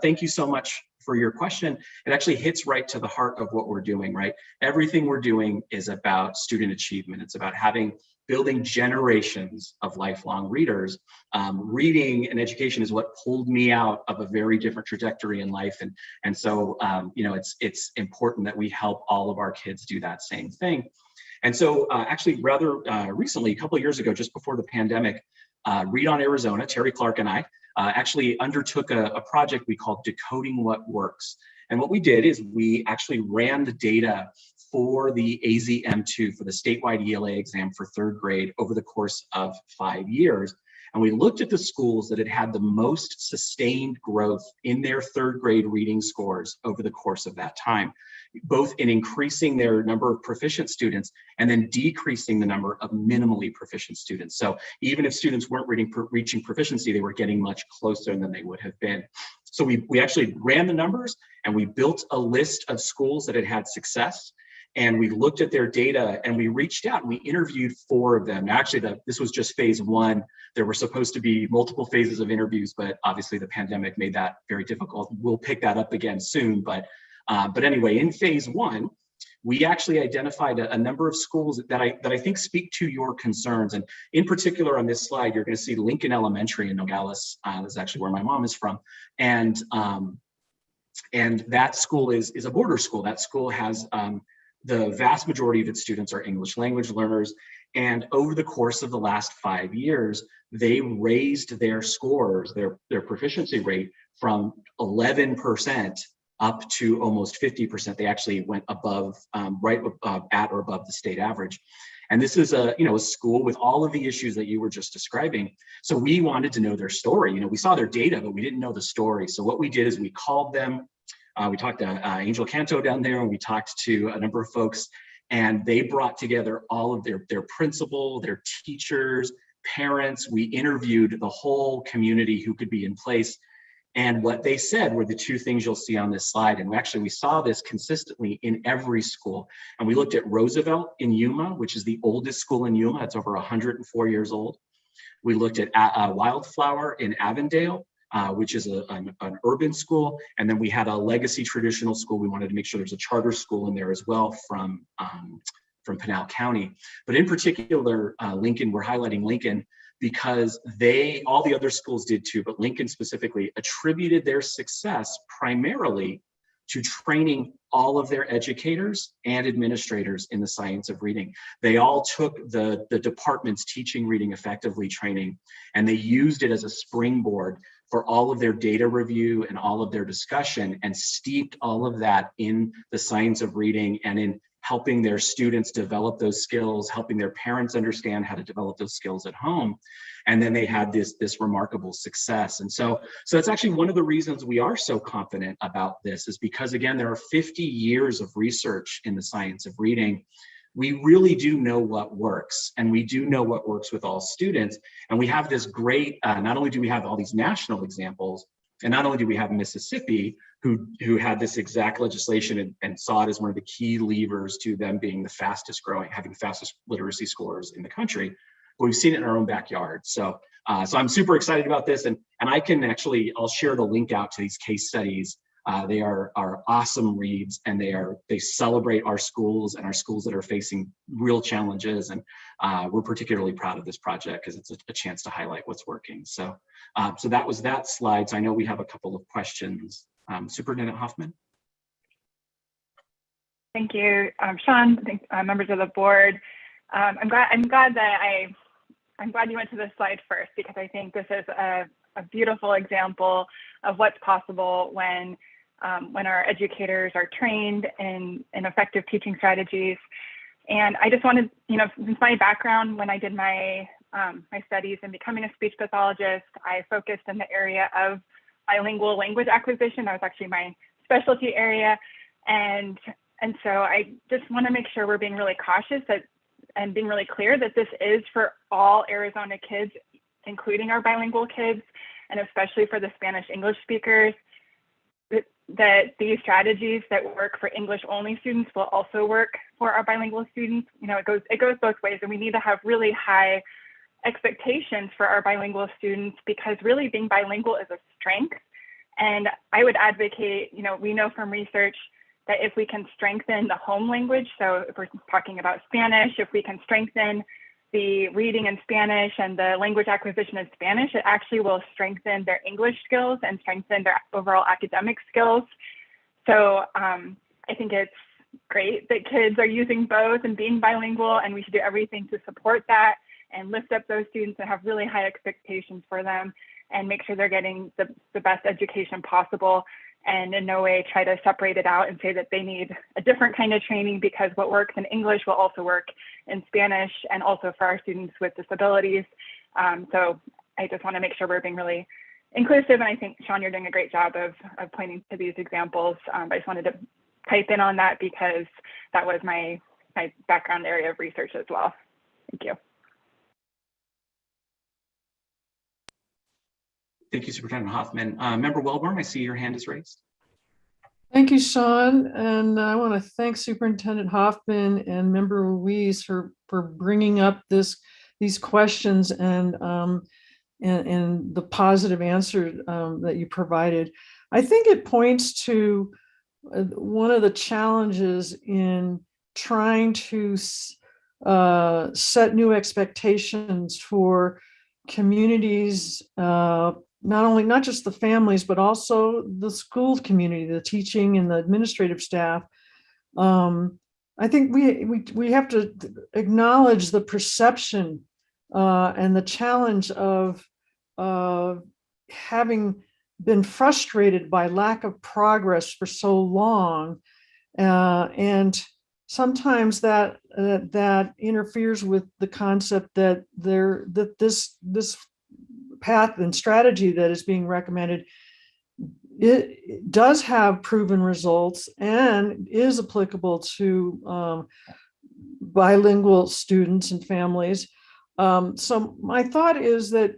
thank you so much for your question. It actually hits right to the heart of what we're doing, right? Everything we're doing is about student achievement. It's about building generations of lifelong readers. Reading and education is what pulled me out of a very different trajectory in life. And so, it's important that we help all of our kids do that same thing. And so actually rather recently, a couple of years ago, just before the pandemic, Read on Arizona, Terry Clark and I actually undertook a project we called Decoding What Works. And what we did is we actually ran the data for the Azm2, for the statewide ELA exam for third grade over the course of 5 years. And we looked at the schools that had the most sustained growth in their third grade reading scores over the course of that time, both in increasing their number of proficient students and then decreasing the number of minimally proficient students. So even if students weren't reaching proficiency, they were getting much closer than they would have been. So we actually ran the numbers, and we built a list of schools that had success. And we looked at their data, and we reached out and we interviewed 4 of them. Actually, this was just phase 1. There were supposed to be multiple phases of interviews, but obviously the pandemic made that very difficult. We'll pick that up again soon. But anyway, in phase 1, we actually identified a number of schools that I think speak to your concerns. And in particular, on this slide, you're going to see Lincoln Elementary in Nogales. That's actually where my mom is from. And that school is a border school. That school has the vast majority of its students are English language learners. And over the course of the last 5 years, they raised their scores, their proficiency rate from 11% up to almost 50%. They actually went above, right at or above the state average. And this is a school with all of the issues that you were just describing. So we wanted to know their story. We saw their data, but we didn't know the story. So what we did is we called them. We talked to Angel Canto down there, and we talked to a number of folks, and they brought together all of their principal, their teachers, parents. We interviewed the whole community who could be in place. And what they said were the two things you'll see on this slide. And we saw this consistently in every school. And we looked at Roosevelt in Yuma, which is the oldest school in Yuma. It's over 104 years old. We looked at Wildflower in Avondale, which is an urban school. And then we had a legacy traditional school. We wanted to make sure there's a charter school in there as well from Pinal County. But in particular, Lincoln, we're highlighting Lincoln because all the other schools did too, but Lincoln specifically attributed their success primarily to training all of their educators and administrators in the science of reading. They all took the department's teaching reading effectively training, and they used it as a springboard for all of their data review and all of their discussion, and steeped all of that in the science of reading and in helping their students develop those skills, helping their parents understand how to develop those skills at home. And then they had this remarkable success. And so that's actually one of the reasons we are so confident about this, is because, again, there are 50 years of research in the science of reading. We really do know what works, and we do know what works with all students. And we have this great, not only do we have all these national examples, and not only do we have Mississippi, who had this exact legislation and saw it as one of the key levers to them being the fastest growing, having the fastest literacy scores in the country, but we've seen it in our own backyard. So I'm super excited about this, and I'll share the link out to these case studies. They are awesome reads, and they celebrate our schools and our schools that are facing real challenges. And we're particularly proud of this project because it's a chance to highlight what's working. So that was that slide. So I know we have a couple of questions. Superintendent Hoffman. Thank you, Sean. Members of the board. I'm glad you went to this slide first, because I think this is a beautiful example of what's possible when our educators are trained in effective teaching strategies. And I just wanted, since my background, when I did my studies in becoming a speech pathologist, I focused in the area of bilingual language acquisition. That was actually my specialty area. And so I just want to make sure we're being really cautious and being really clear that this is for all Arizona kids, including our bilingual kids, and especially for the Spanish English speakers, that these strategies that work for English only students will also work for our bilingual students. It goes both ways, and we need to have really high expectations for our bilingual students, because really being bilingual is a strength. And I would advocate, we know from research that if we can strengthen the home language, so if we're talking about Spanish, if we can strengthen the reading in Spanish and the language acquisition in Spanish, it actually will strengthen their English skills and strengthen their overall academic skills. So I think it's great that kids are using both and being bilingual, and we should do everything to support that and lift up those students and have really high expectations for them and make sure they're getting the best education possible, and in no way try to separate it out and say that they need a different kind of training, because what works in English will also work in Spanish, and also for our students with disabilities. So I just want to make sure we're being really inclusive, and I think, Sean, you're doing a great job of pointing to these examples. I just wanted to pipe in on that because that was my background area of research as well. Thank you. Thank you, Superintendent Hoffman. Member Wellborn, I see your hand is raised. Thank you, Sean. And I want to thank Superintendent Hoffman and Member Ruiz for bringing up these questions and the positive answer that you provided. I think it points to one of the challenges in trying to set new expectations for communities, not just the families, but also the school community, the teaching and the administrative staff. I think we have to acknowledge the perception and the challenge of having been frustrated by lack of progress for so long, and sometimes that interferes with the concept that this path and strategy that is being recommended, it does have proven results and is applicable to bilingual students and families. So my thought is that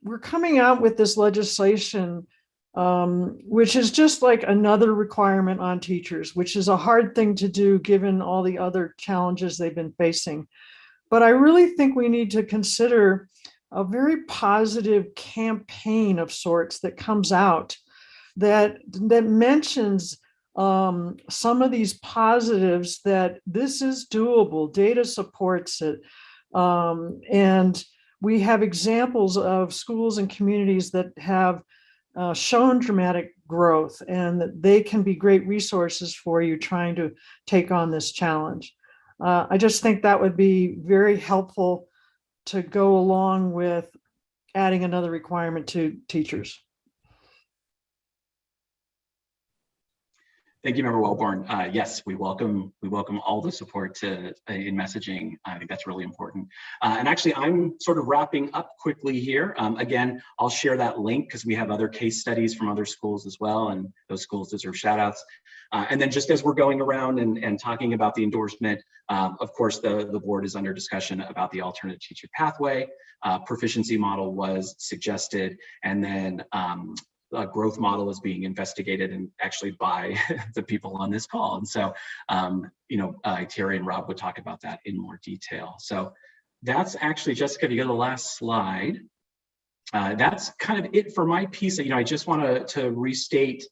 we're coming out with this legislation which is just like another requirement on teachers, which is a hard thing to do given all the other challenges they've been facing. But I really think we need to consider a very positive campaign of sorts that comes out that mentions some of these positives, that this is doable, data supports it. And we have examples of schools and communities that have shown dramatic growth, and that they can be great resources for you trying to take on this challenge. I just think that would be very helpful to go along with adding another requirement to teachers. Thank you, Member Wellborn. Yes, we welcome all the support in messaging. I think that's really important. And actually, I'm sort of wrapping up quickly here. Again, I'll share that link because we have other case studies from other schools as well, and those schools deserve shout outs. And then just as we're going around and talking about the endorsement, of course, the board is under discussion about the alternate teacher pathway. Proficiency model was suggested, and then a growth model is being investigated, and actually by the people on this call. And so, Terry and Rob would talk about that in more detail. So that's actually, Jessica, if you go to the last slide, that's kind of it for my piece. I just want to restate,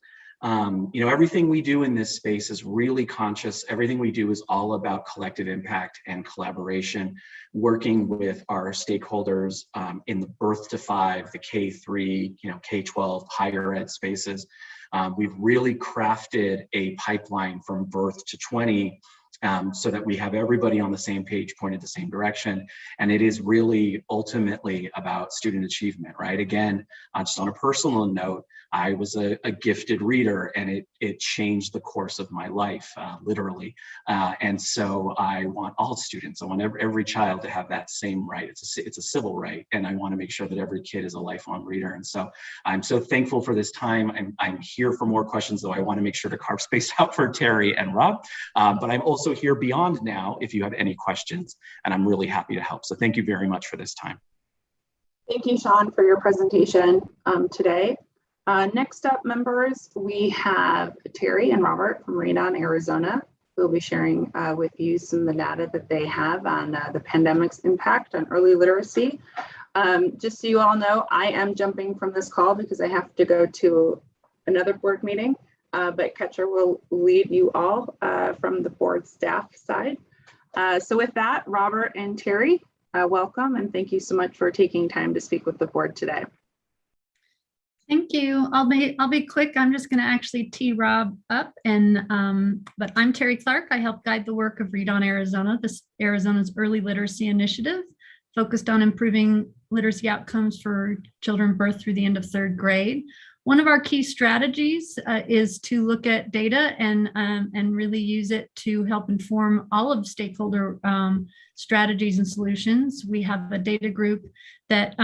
everything we do in this space is really conscious. Everything we do is all about collective impact and collaboration, working with our stakeholders in the birth to 5, the K-3, K-12, higher ed spaces. We've really crafted a pipeline from birth to 20 so that we have everybody on the same page, pointed the same direction. And it is really ultimately about student achievement, right? Again, just on a personal note, I was a gifted reader, and it changed the course of my life, literally. And so I want all students, I want every child to have that same right. It's a civil right, and I want to make sure that every kid is a lifelong reader. And so I'm so thankful for this time. I'm here for more questions, though I want to make sure to carve space out for Terry and Rob. But I'm also here beyond now if you have any questions, and I'm really happy to help. So thank you very much for this time. Thank you, Sean, for your presentation today. Next up, members, we have Terry and Robert from Reno, Arizona, who will be sharing with you some of the data that they have on the pandemic's impact on early literacy. Just so you all know, I am jumping from this call because I have to go to another board meeting, but Ketcher will lead you all from the board staff side. So with that, Robert and Terry, welcome, and thank you so much for taking time to speak with the board today. Thank you. I'll be quick. I'm just going to actually tee Rob up, but I'm Terry Clark. I help guide the work of Read On Arizona, Arizona's early literacy initiative, focused on improving literacy outcomes for children birth through the end of 3rd grade. One of our key strategies is to look at data and really use it to help inform all of stakeholder strategies and solutions. We have a data group that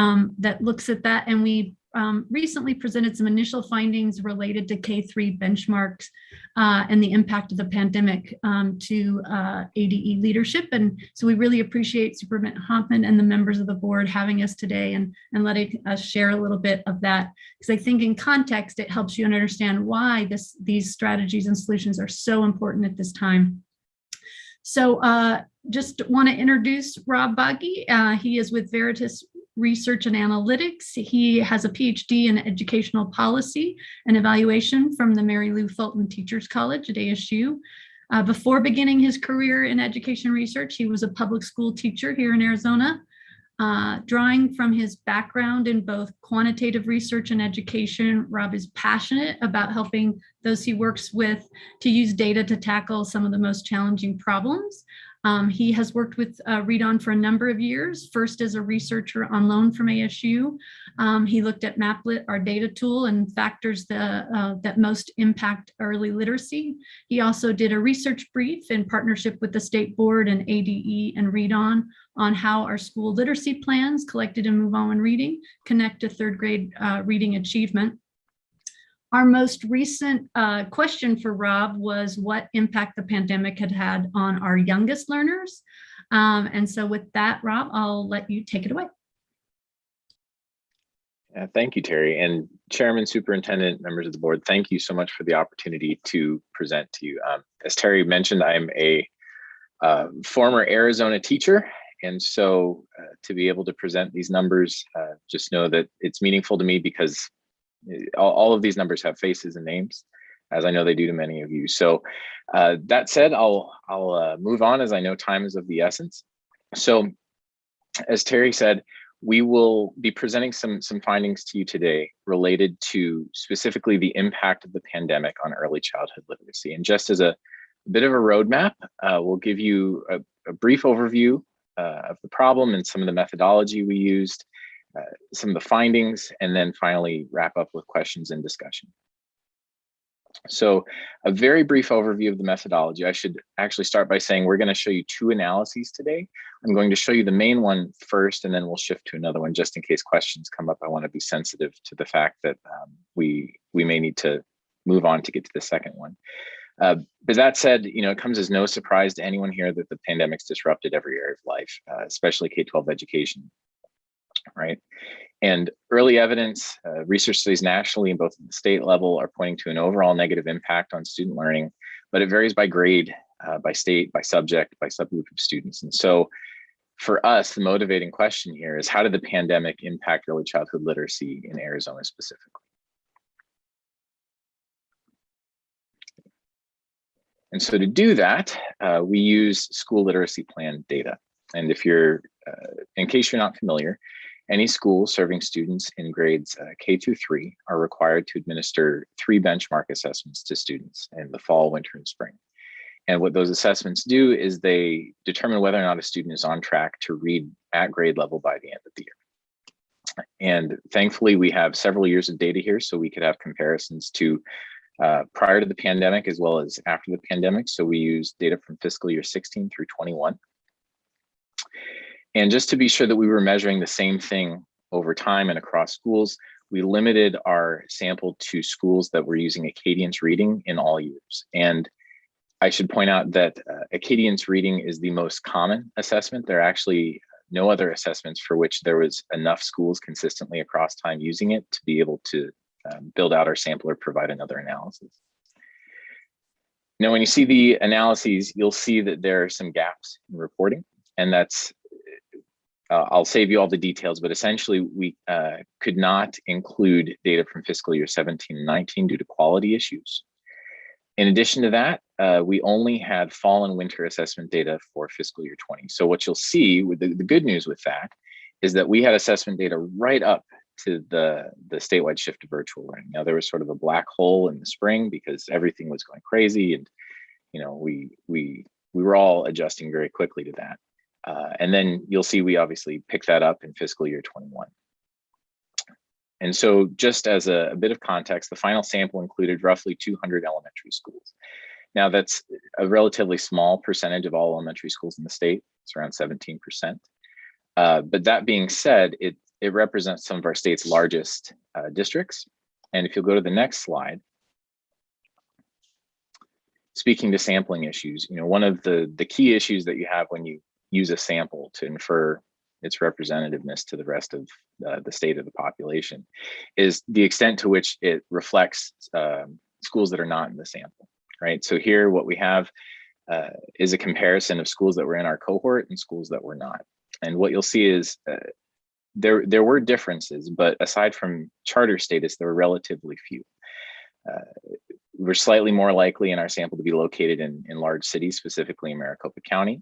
looks at that, and we recently presented some initial findings related to K-3 benchmarks and the impact of the pandemic to ADE leadership. And so we really appreciate Superintendent Hoffman and the members of the board having us today and letting us share a little bit of that. Because I think in context, it helps you understand why these strategies and solutions are so important at this time. So just want to introduce Rob Boggy. He is with Veritas Research and Analytics. He has a PhD in educational policy and evaluation from the Mary Lou Fulton Teachers College at ASU. Before beginning his career in education research, he was a public school teacher here in Arizona. Drawing from his background in both quantitative research and education, Rob is passionate about helping those he works with to use data to tackle some of the most challenging problems. He has worked with Read On for a number of years, first as a researcher on loan from ASU. He looked at Maplet, our data tool, and factors that most impact early literacy. He also did a research brief in partnership with the state board and ADE and Read On how our school literacy plans collected in Move On Reading connect to 3rd grade reading achievement. Our most recent question for Rob was what impact the pandemic had on our youngest learners. And so with that, Rob, I'll let you take it away. Thank you, Terry. And Chairman, Superintendent, members of the board, thank you so much for the opportunity to present to you. As Terry mentioned, I'm a former Arizona teacher, and so to be able to present these numbers, just know that it's meaningful to me because all of these numbers have faces and names, as I know they do to many of you. So that said, I'll move on, as I know time is of the essence. So as Terry said, we will be presenting some findings to you today related to specifically the impact of the pandemic on early childhood literacy. And just as a bit of a roadmap, we'll give you a brief overview of the problem and some of the methodology we used, some of the findings, and then finally wrap up with questions and discussion. So a very brief overview of the methodology. I should actually start by saying we're going to show you two analyses today. I'm going to show you the main one first, and then we'll shift to another one just in case questions come up. I want to be sensitive to the fact that we may need to move on to get to the second one. But that said, it comes as no surprise to anyone here that the pandemic's disrupted every area of life, especially K-12 education, right? And early evidence, research studies nationally and both at the state level are pointing to an overall negative impact on student learning, but it varies by grade, by state, by subject, by subgroup of students. And so for us, the motivating question here is, how did the pandemic impact early childhood literacy in Arizona specifically? And so to do that, we use school literacy plan data. And if you're, in case you're not familiar, any school serving students in grades K through 3 are required to administer 3 benchmark assessments to students in the fall, winter, and spring. And what those assessments do is they determine whether or not a student is on track to read at grade level by the end of the year. And thankfully, we have several years of data here, so we could have comparisons to prior to the pandemic as well as after the pandemic. So we use data from fiscal year 16 through 21. And just to be sure that we were measuring the same thing over time and across schools, we limited our sample to schools that were using Acadience reading in all years. And I should point out that Acadience reading is the most common assessment. There are actually no other assessments for which there was enough schools consistently across time using it to be able to build out our sample or provide another analysis. Now, when you see the analyses, you'll see that there are some gaps in reporting, and that's I'll save you all the details, but essentially we could not include data from fiscal year 17 and 19 due to quality issues. In addition to that, we only had fall and winter assessment data for fiscal year 20. So what you'll see with the good news with that is that we had assessment data right up to the statewide shift to virtual learning. Now, there was sort of a black hole in the spring because everything was going crazy, and we were all adjusting very quickly to that. And then you'll see we obviously picked that up in fiscal year 21. And so just as a bit of context, the final sample included roughly 200 elementary schools. Now, that's a relatively small percentage of all elementary schools in the state. It's around 17%. But that being said, it represents some of our state's largest districts. And if you'll go to the next slide, speaking to sampling issues, one of the key issues that you have when you use a sample to infer its representativeness to the rest of the state of the population is the extent to which it reflects schools that are not in the sample, right? So here what we have is a comparison of schools that were in our cohort and schools that were not. And what you'll see is there were differences, but aside from charter status, there were relatively few. We're slightly more likely in our sample to be located in large cities, specifically in Maricopa County.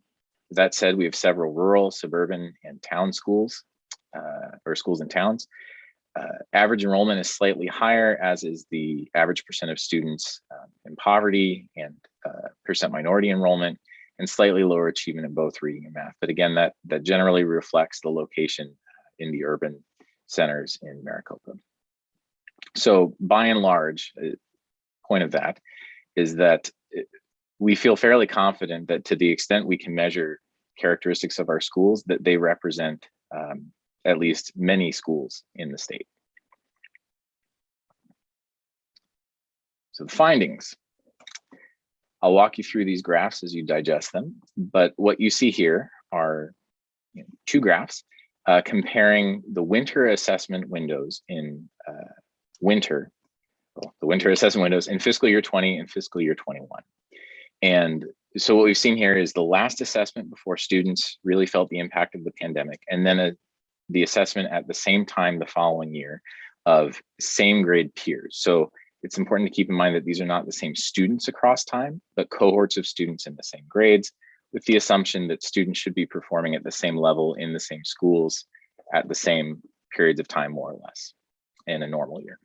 That said, we have several rural, suburban, and town schools, or schools in towns. Average enrollment is slightly higher, as is the average percent of students in poverty and percent minority enrollment, and slightly lower achievement in both reading and math. But again, that generally reflects the location in the urban centers in Maricopa. So by and large, point of that is that we feel fairly confident that to the extent we can measure characteristics of our schools, that they represent at least many schools in the state. So the findings, I'll walk you through these graphs as you digest them, but what you see here are two graphs comparing the winter assessment windows in winter, well, the winter assessment windows in fiscal year 20 and fiscal year 21. And so what we've seen here is the last assessment before students really felt the impact of the pandemic, and then the assessment at the same time the following year of same grade peers. So it's important to keep in mind that these are not the same students across time, but cohorts of students in the same grades, with the assumption that students should be performing at the same level in the same schools at the same periods of time, more or less, in a normal year.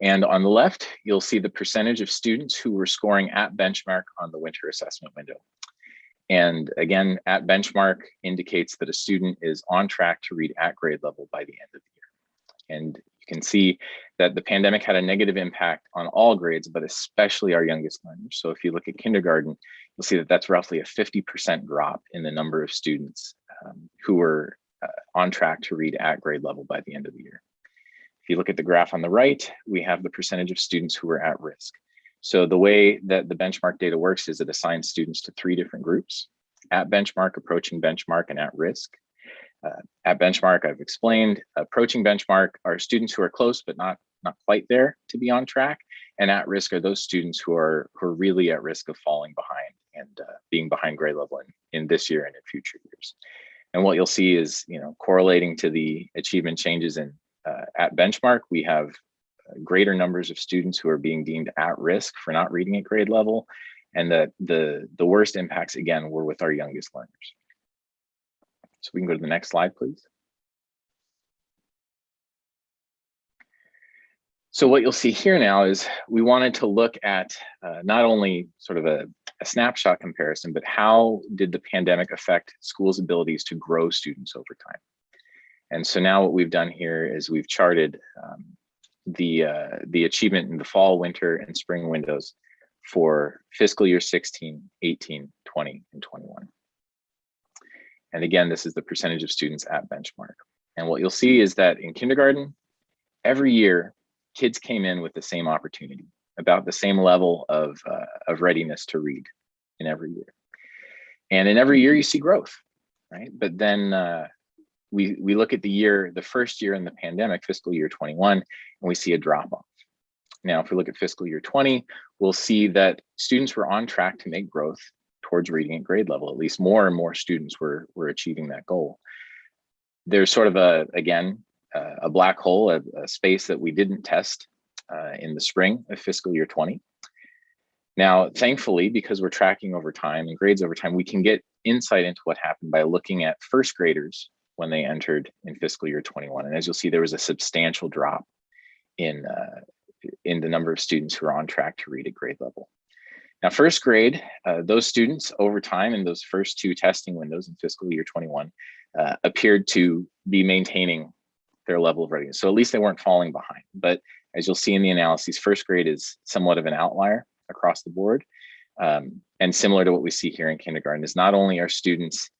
And on the left, you'll see the percentage of students who were scoring at benchmark on the winter assessment window. And again, at benchmark indicates that a student is on track to read at grade level by the end of the year. And you can see that the pandemic had a negative impact on all grades, but especially our youngest learners. So if you look at kindergarten, you'll see that that's roughly a 50% drop in the number of students who were on track to read at grade level by the end of the year. If you look at the graph on the right, we have the percentage of students who are at risk. So the way that the benchmark data works is it assigns students to 3 different groups: at benchmark, approaching benchmark, and at risk. At benchmark, I've explained. Approaching benchmark are students who are close but not quite there to be on track, and at risk are those students who are really at risk of falling behind and being behind grade level in this year and in future years. And what you'll see is, correlating to the achievement changes in at benchmark, we have greater numbers of students who are being deemed at risk for not reading at grade level, and that the worst impacts again were with our youngest learners. So we can go to the next slide, please. So what you'll see here now is we wanted to look at not only sort of a snapshot comparison, but how did the pandemic affect schools' abilities to grow students over time? And so now what we've done here is we've charted the achievement in the fall, winter, and spring windows for fiscal year 16, 18, 20, and 21. And again, this is the percentage of students at benchmark. And what you'll see is that in kindergarten, every year, kids came in with the same opportunity, about the same level of readiness to read in every year. And in every year you see growth, right? But then we look at the first year in the pandemic, fiscal year 21, and we see a drop off. Now, if we look at fiscal year 20, we'll see that students were on track to make growth towards reading at grade level. At least more and more students were achieving that goal. There's sort of a black hole, a space that we didn't test in the spring of fiscal year 20. Now, thankfully, because we're tracking over time and grades over time, we can get insight into what happened by looking at first graders when they entered in fiscal year 21. And as you'll see, there was a substantial drop in the number of students who are on track to read at grade level. Now, first grade, those students over time in those first 2 testing windows in fiscal year 21 appeared to be maintaining their level of readiness. So at least they weren't falling behind. But as you'll see in the analyses, first grade is somewhat of an outlier across the board. And similar to what we see here in kindergarten is not only are students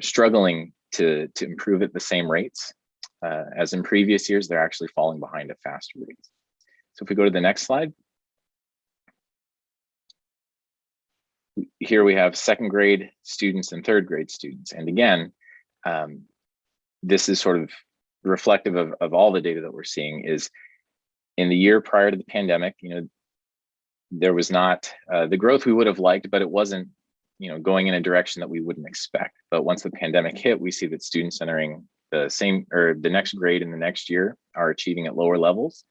struggling to improve at the same rates as in previous years, they're actually falling behind at faster rates. So if we go to the next slide. Here we have second grade students and third grade students. And again, this is sort of reflective of all the data that we're seeing is in the year prior to the pandemic, there was not the growth we would have liked, but it wasn't, going in a direction that we wouldn't expect. But once the pandemic hit, we see that students entering the next grade in the next year are achieving at lower levels.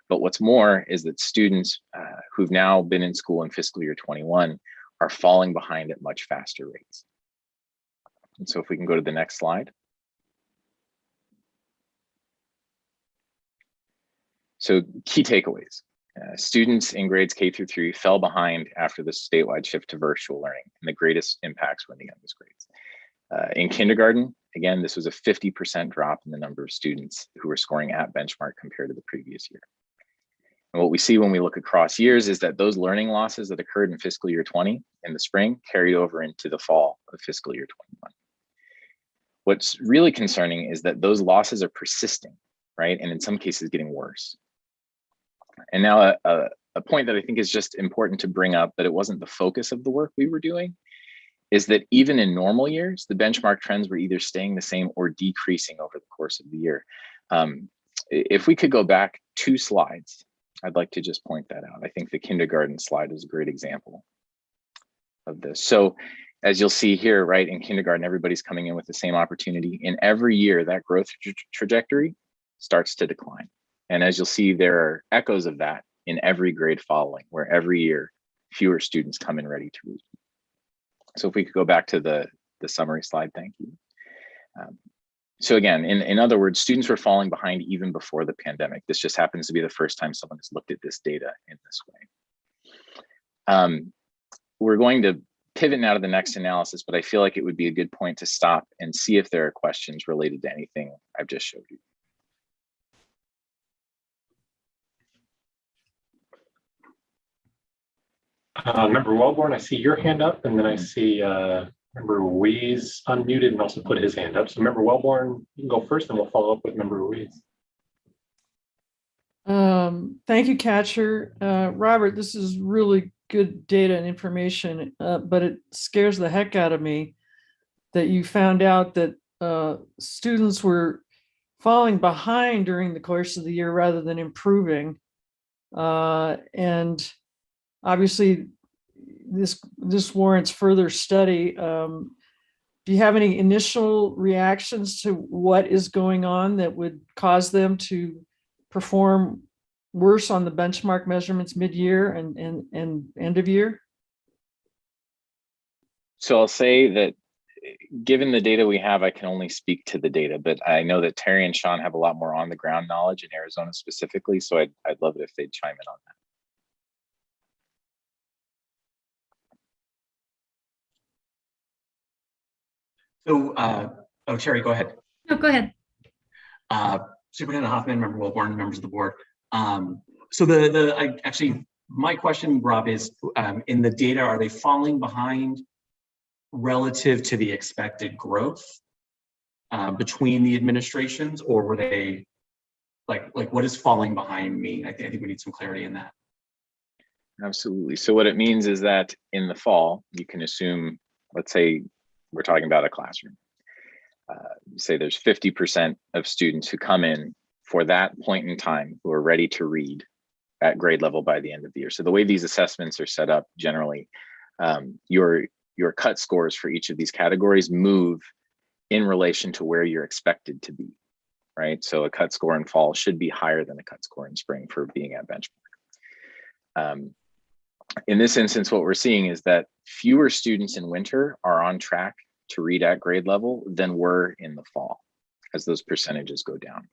But what's more is that students who've now been in school in fiscal year 21 are falling behind at much faster rates. And so if we can go to the next slide. So key takeaways. Students in grades K through 3 fell behind after the statewide shift to virtual learning, and the greatest impacts were in the youngest grades. In kindergarten, again, this was a 50% drop in the number of students who were scoring at benchmark compared to the previous year. And what we see when we look across years is that those learning losses that occurred in fiscal year 20 in the spring carried over into the fall of fiscal year 21. What's really concerning is that those losses are persisting, right? And in some cases getting worse. And now a point that I think is just important to bring up, but it wasn't the focus of the work we were doing, is that even in normal years, the benchmark trends were either staying the same or decreasing over the course of the year. If we could go back 2 slides, I'd like to just point that out. I think the kindergarten slide is a great example of this. So as you'll see here, right, in kindergarten, everybody's coming in with the same opportunity. In every year, that growth trajectory starts to decline. And as you'll see, there are echoes of that in every grade following, where every year fewer students come in ready to read. So if we could go back to the summary slide, thank you. So again, in other words, students were falling behind even before the pandemic. This just happens to be the first time someone has looked at this data in this way. We're going to pivot now to the next analysis, but I feel like it would be a good point to stop and see if there are questions related to anything I've just showed you. Member Wellborn, I see your hand up, and then I see Member Ruiz unmuted and also put his hand up. So Member Wellborn, you can go first, and we'll follow up with Member Ruiz. Thank you, Catcher. Robert, this is really good data and information, but it scares the heck out of me that you found out that students were falling behind during the course of the year rather than improving. And obviously, this warrants further study. Do you have any initial reactions to what is going on that would cause them to perform worse on the benchmark measurements mid-year and end of year? So I'll say that given the data we have, I can only speak to the data, but I know that Terry and Sean have a lot more on the ground knowledge in Arizona specifically, so I'd love it if they'd chime in on that. So, Terry, go ahead. No, go ahead. Superintendent Hoffman, Member Wilborn, members of the board. So actually, my question, Rob, is in the data, are they falling behind relative to the expected growth between the administrations, or were they like what does falling behind mean? I think we need some clarity in that. Absolutely. So what it means is that in the fall, you can assume, let's say we're talking about a classroom. Say there's 50% of students who come in for that point in time who are ready to read at grade level by the end of the year. So the way these assessments are set up generally, your cut scores for each of these categories move in relation to where you're expected to be, right? So a cut score in fall should be higher than a cut score in spring for being at benchmark. In this instance, what we're seeing is that fewer students in winter are on track to read at grade level than were in the fall, as those percentages go down.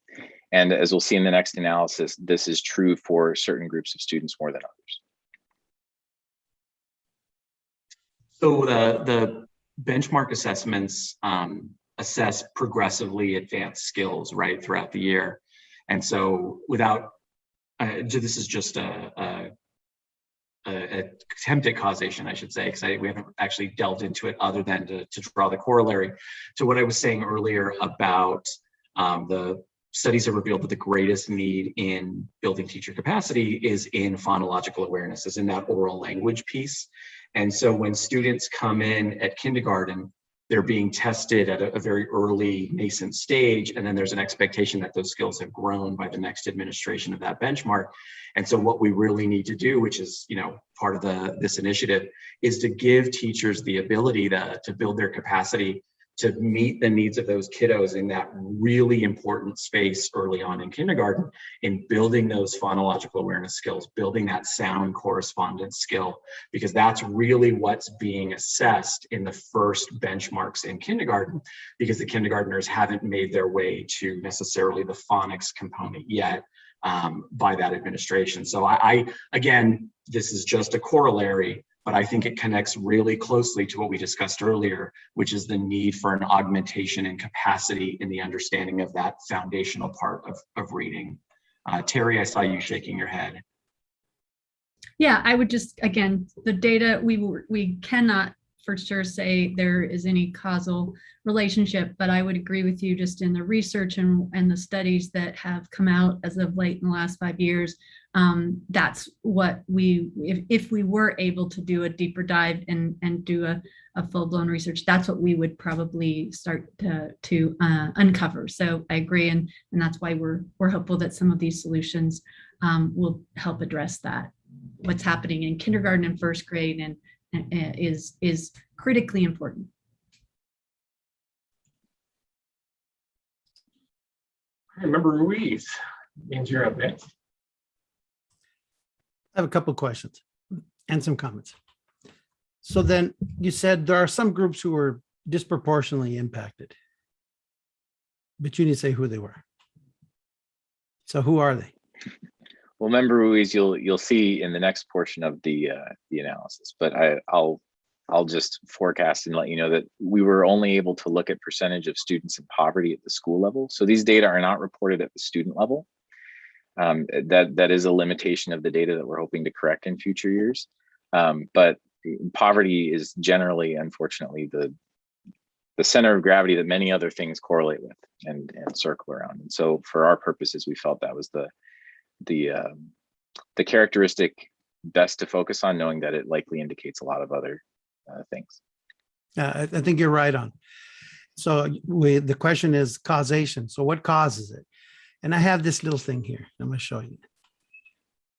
And as we'll see in the next analysis, this is true for certain groups of students more than others. So the benchmark assessments assess progressively advanced skills, right, throughout the year. And so without, this is just a attempt at causation, I should say, because we haven't actually delved into it other than to draw the corollary to what I was saying earlier about the studies have revealed that the greatest need in building teacher capacity is in phonological awareness, is in that oral language piece. And so when students come in at kindergarten, they're being tested at a very early nascent stage, and then there's an expectation that those skills have grown by the next administration of that benchmark. And so what we really need to do, which is part of this initiative, is to give teachers the ability to build their capacity to meet the needs of those kiddos in that really important space early on in kindergarten, in building those phonological awareness skills, building that sound correspondence skill, because that's really what's being assessed in the first benchmarks in kindergarten, because the kindergartners haven't made their way to necessarily the phonics component yet by that administration. So again, this is just a corollary, but I think it connects really closely to what we discussed earlier, which is the need for an augmentation and capacity in the understanding of that foundational part of reading. Terry, I saw you shaking your head. Yeah, I would just, again, the data, we cannot for sure say there is any causal relationship, but I would agree with you just in the research and the studies that have come out as of late in the last 5 years. That's what if we were able to do a deeper dive and do of full-blown research, that's what we would probably start to uncover. So I agree, and that's why we're hopeful that some of these solutions will help address that. What's happening in kindergarten and first grade and is critically important. Member Ruiz, means you're up next. I have a couple of questions and some comments. So then you said there are some groups who were disproportionately impacted, but you didn't say who they were. So who are they? Well, member Ruiz, you'll see in the next portion of the analysis, but I'll just forecast and let you know that we were only able to look at percentage of students in poverty at the school level. So these data are not reported at the student level. That is a limitation of the data that we're hoping to correct in future years. But poverty is generally, unfortunately, the center of gravity that many other things correlate with and circle around. And so for our purposes, we felt that was the characteristic best to focus on, knowing that it likely indicates a lot of other things. I think you're right on. So the question is causation. So what causes it? And I have this little thing here. I'm going to show you.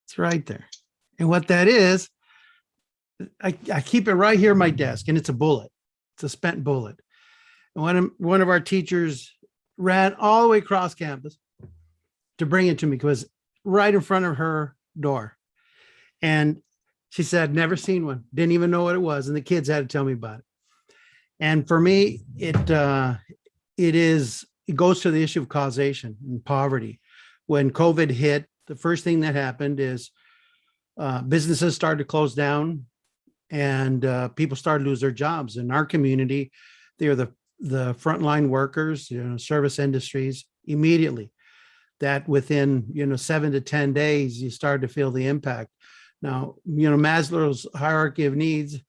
It's right there. And what that is, I keep it right here on my desk, and it's a bullet. It's a spent bullet. And one of our teachers ran all the way across campus to bring it to me because right in front of her door. And she said, never seen one, didn't even know what it was. And the kids had to tell me about it. And for me, it goes to the issue of causation and poverty. When COVID hit, the first thing that happened is businesses started to close down and people started to lose their jobs. In our community, they're the frontline workers, service industries immediately. That within 7 to 10 days, you start to feel the impact. Now, Maslow's hierarchy of needs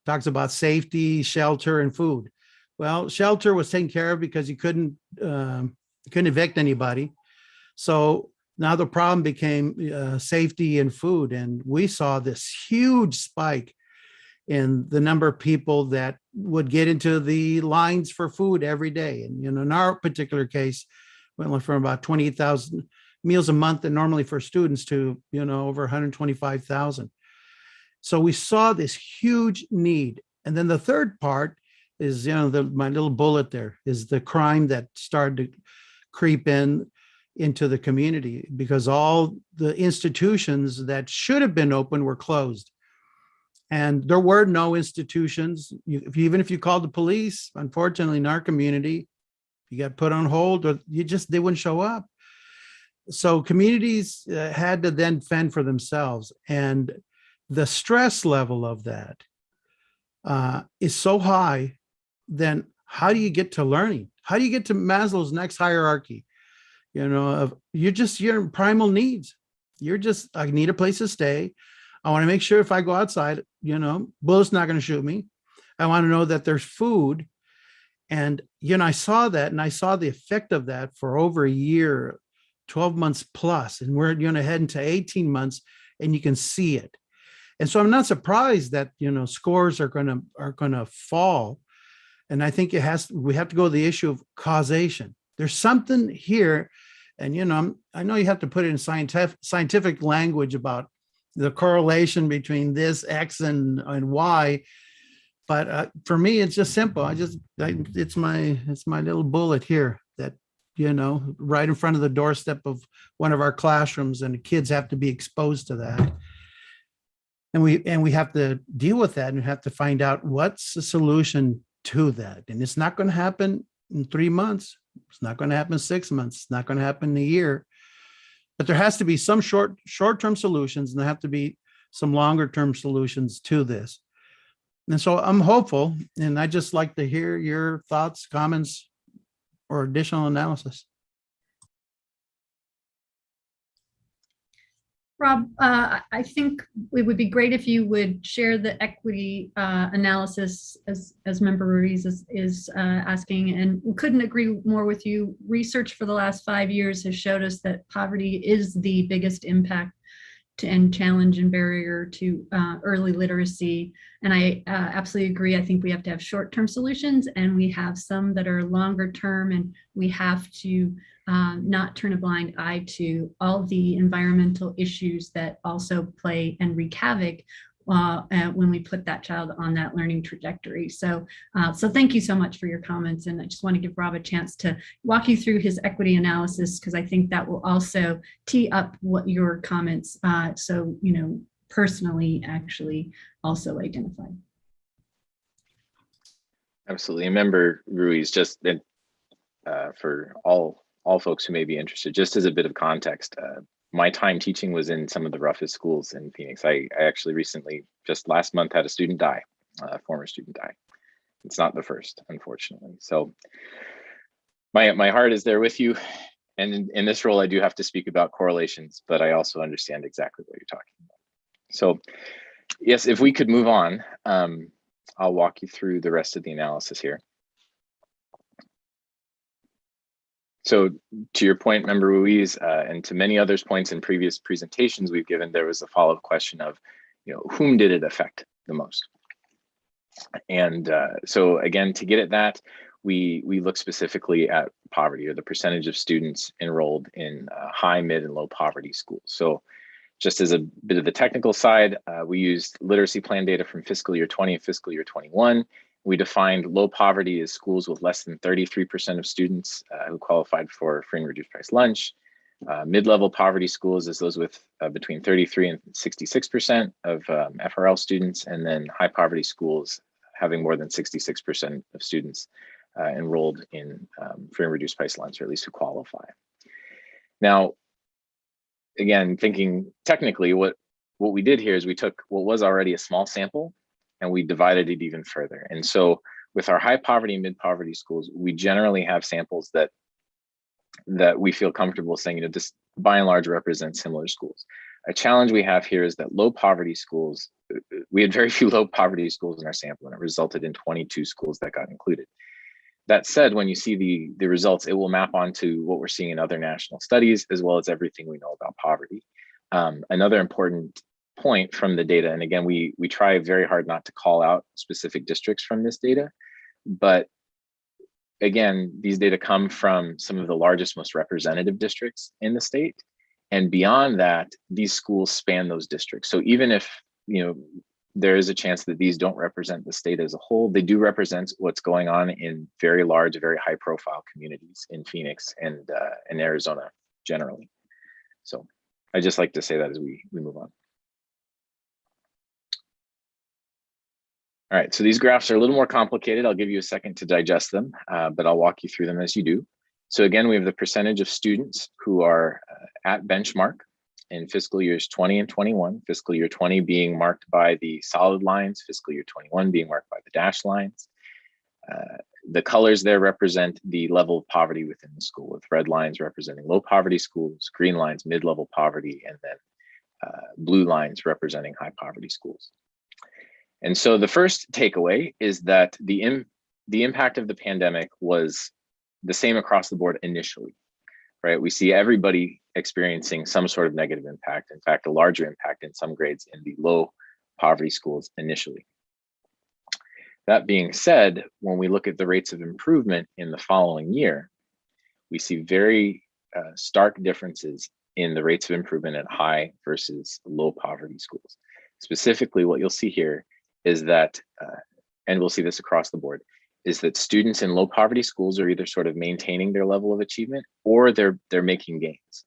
talks about safety, shelter, and food. Well, shelter was taken care of because you couldn't evict anybody. So now the problem became safety and food. And we saw this huge spike in the number of people that would get into the lines for food every day. And, in our particular case, went from about 28,000 meals a month and normally for students to, over 125,000. So we saw this huge need. And then the third part is, my little bullet there is the crime that started to creep into the community because all the institutions that should have been open were closed. And there were no institutions. Even if you called the police, unfortunately, in our community, you got put on hold or they wouldn't show up. So communities had to then fend for themselves. And the stress level of that is so high, then how do you get to learning? How do you get to Maslow's next hierarchy? You're in primal needs. I need a place to stay. I want to make sure if I go outside, bullets not going to shoot me. I want to know that there's food. And, I saw that and I saw the effect of that for over a year, 12 months plus, and we're head into 18 months and you can see it. And so I'm not surprised that, scores are going to fall. And I think we have to go to the issue of causation. There's something here. And, I know you have to put it in scientific language about the correlation between this X and Y. But for me, it's just simple. It's my little bullet here that, right in front of the doorstep of one of our classrooms, and the kids have to be exposed to that. And we have to deal with that and have to find out what's the solution to that. And it's not going to happen in 3 months. It's not going to happen in 6 months. It's not going to happen in a year. But there has to be some short-term solutions, and there have to be some longer-term solutions to this. And so I'm hopeful, and I'd just like to hear your thoughts, comments, or additional analysis. Rob, I think it would be great if you would share the equity analysis as Member Ruiz is asking, and we couldn't agree more with you. Research for the last 5 years has showed us that poverty is the biggest impact and challenge and barrier to early literacy. And I absolutely agree. I think we have to have short-term solutions, and we have some that are longer term, and we have to not turn a blind eye to all the environmental issues that also play and wreak havoc when we put that child on that learning trajectory. So thank you so much for your comments. And I just want to give Rob a chance to walk you through his equity analysis, because I think that will also tee up what your comments, so, you know, personally actually also identified. Absolutely. And Member Ruiz, just for all folks who may be interested, just as a bit of context, my time teaching was in some of the roughest schools in Phoenix. I actually recently, just last month, had a student die, a former student die. It's not the first, unfortunately. So my heart is there with you. And in this role, I do have to speak about correlations, but I also understand exactly what you're talking about. So yes, if we could move on, I'll walk you through the rest of the analysis here. So to your point, Member Ruiz, and to many others' points in previous presentations we've given, there was a follow-up question of, you know, whom did it affect the most? And so again, to get at that, we look specifically at poverty, or the percentage of students enrolled in high, mid, and low poverty schools. So just as a bit of the technical side, we used literacy plan data from fiscal year 20 and fiscal year 21. We defined low poverty as schools with less than 33% of students who qualified for free and reduced price lunch. Mid-level poverty schools as those with between 33 and 66% of FRL students, and then high poverty schools having more than 66% of students enrolled in free and reduced price lunch, or at least who qualify. Now, again, thinking technically, what we did here is we took what was already a small sample and we divided it even further. And so with our high poverty and mid poverty schools, we generally have samples that we feel comfortable saying, you know, this by and large represents similar schools. A challenge we have here is that low poverty schools, we had very few low poverty schools in our sample, and it resulted in 22 schools that got included. That said, when you see the results, it will map onto what we're seeing in other national studies, as well as everything we know about poverty. Another important point from the data, and again, we try very hard not to call out specific districts from this data, but again, these data come from some of the largest, most representative districts in the state. And beyond that, these schools span those districts. So even if, you know, there is a chance that these don't represent the state as a whole, they do represent what's going on in very large, very high profile communities in Phoenix and in Arizona generally. So I just like to say that as we move on. All right, so these graphs are a little more complicated. I'll give you a second to digest them, but I'll walk you through them as you do. So again, we have the percentage of students who are at benchmark in fiscal years 20 and 21, fiscal year 20 being marked by the solid lines, fiscal year 21 being marked by the dashed lines. The colors there represent the level of poverty within the school, with red lines representing low poverty schools, green lines mid-level poverty, and then blue lines representing high poverty schools. And so the first takeaway is that the impact of the pandemic was the same across the board initially, right? We see everybody experiencing some sort of negative impact. In fact, a larger impact in some grades in the low poverty schools initially. That being said, when we look at the rates of improvement in the following year, we see very stark differences in the rates of improvement at high versus low poverty schools. Specifically, what you'll see here is that, and we'll see this across the board, is that students in low poverty schools are either sort of maintaining their level of achievement or they're making gains.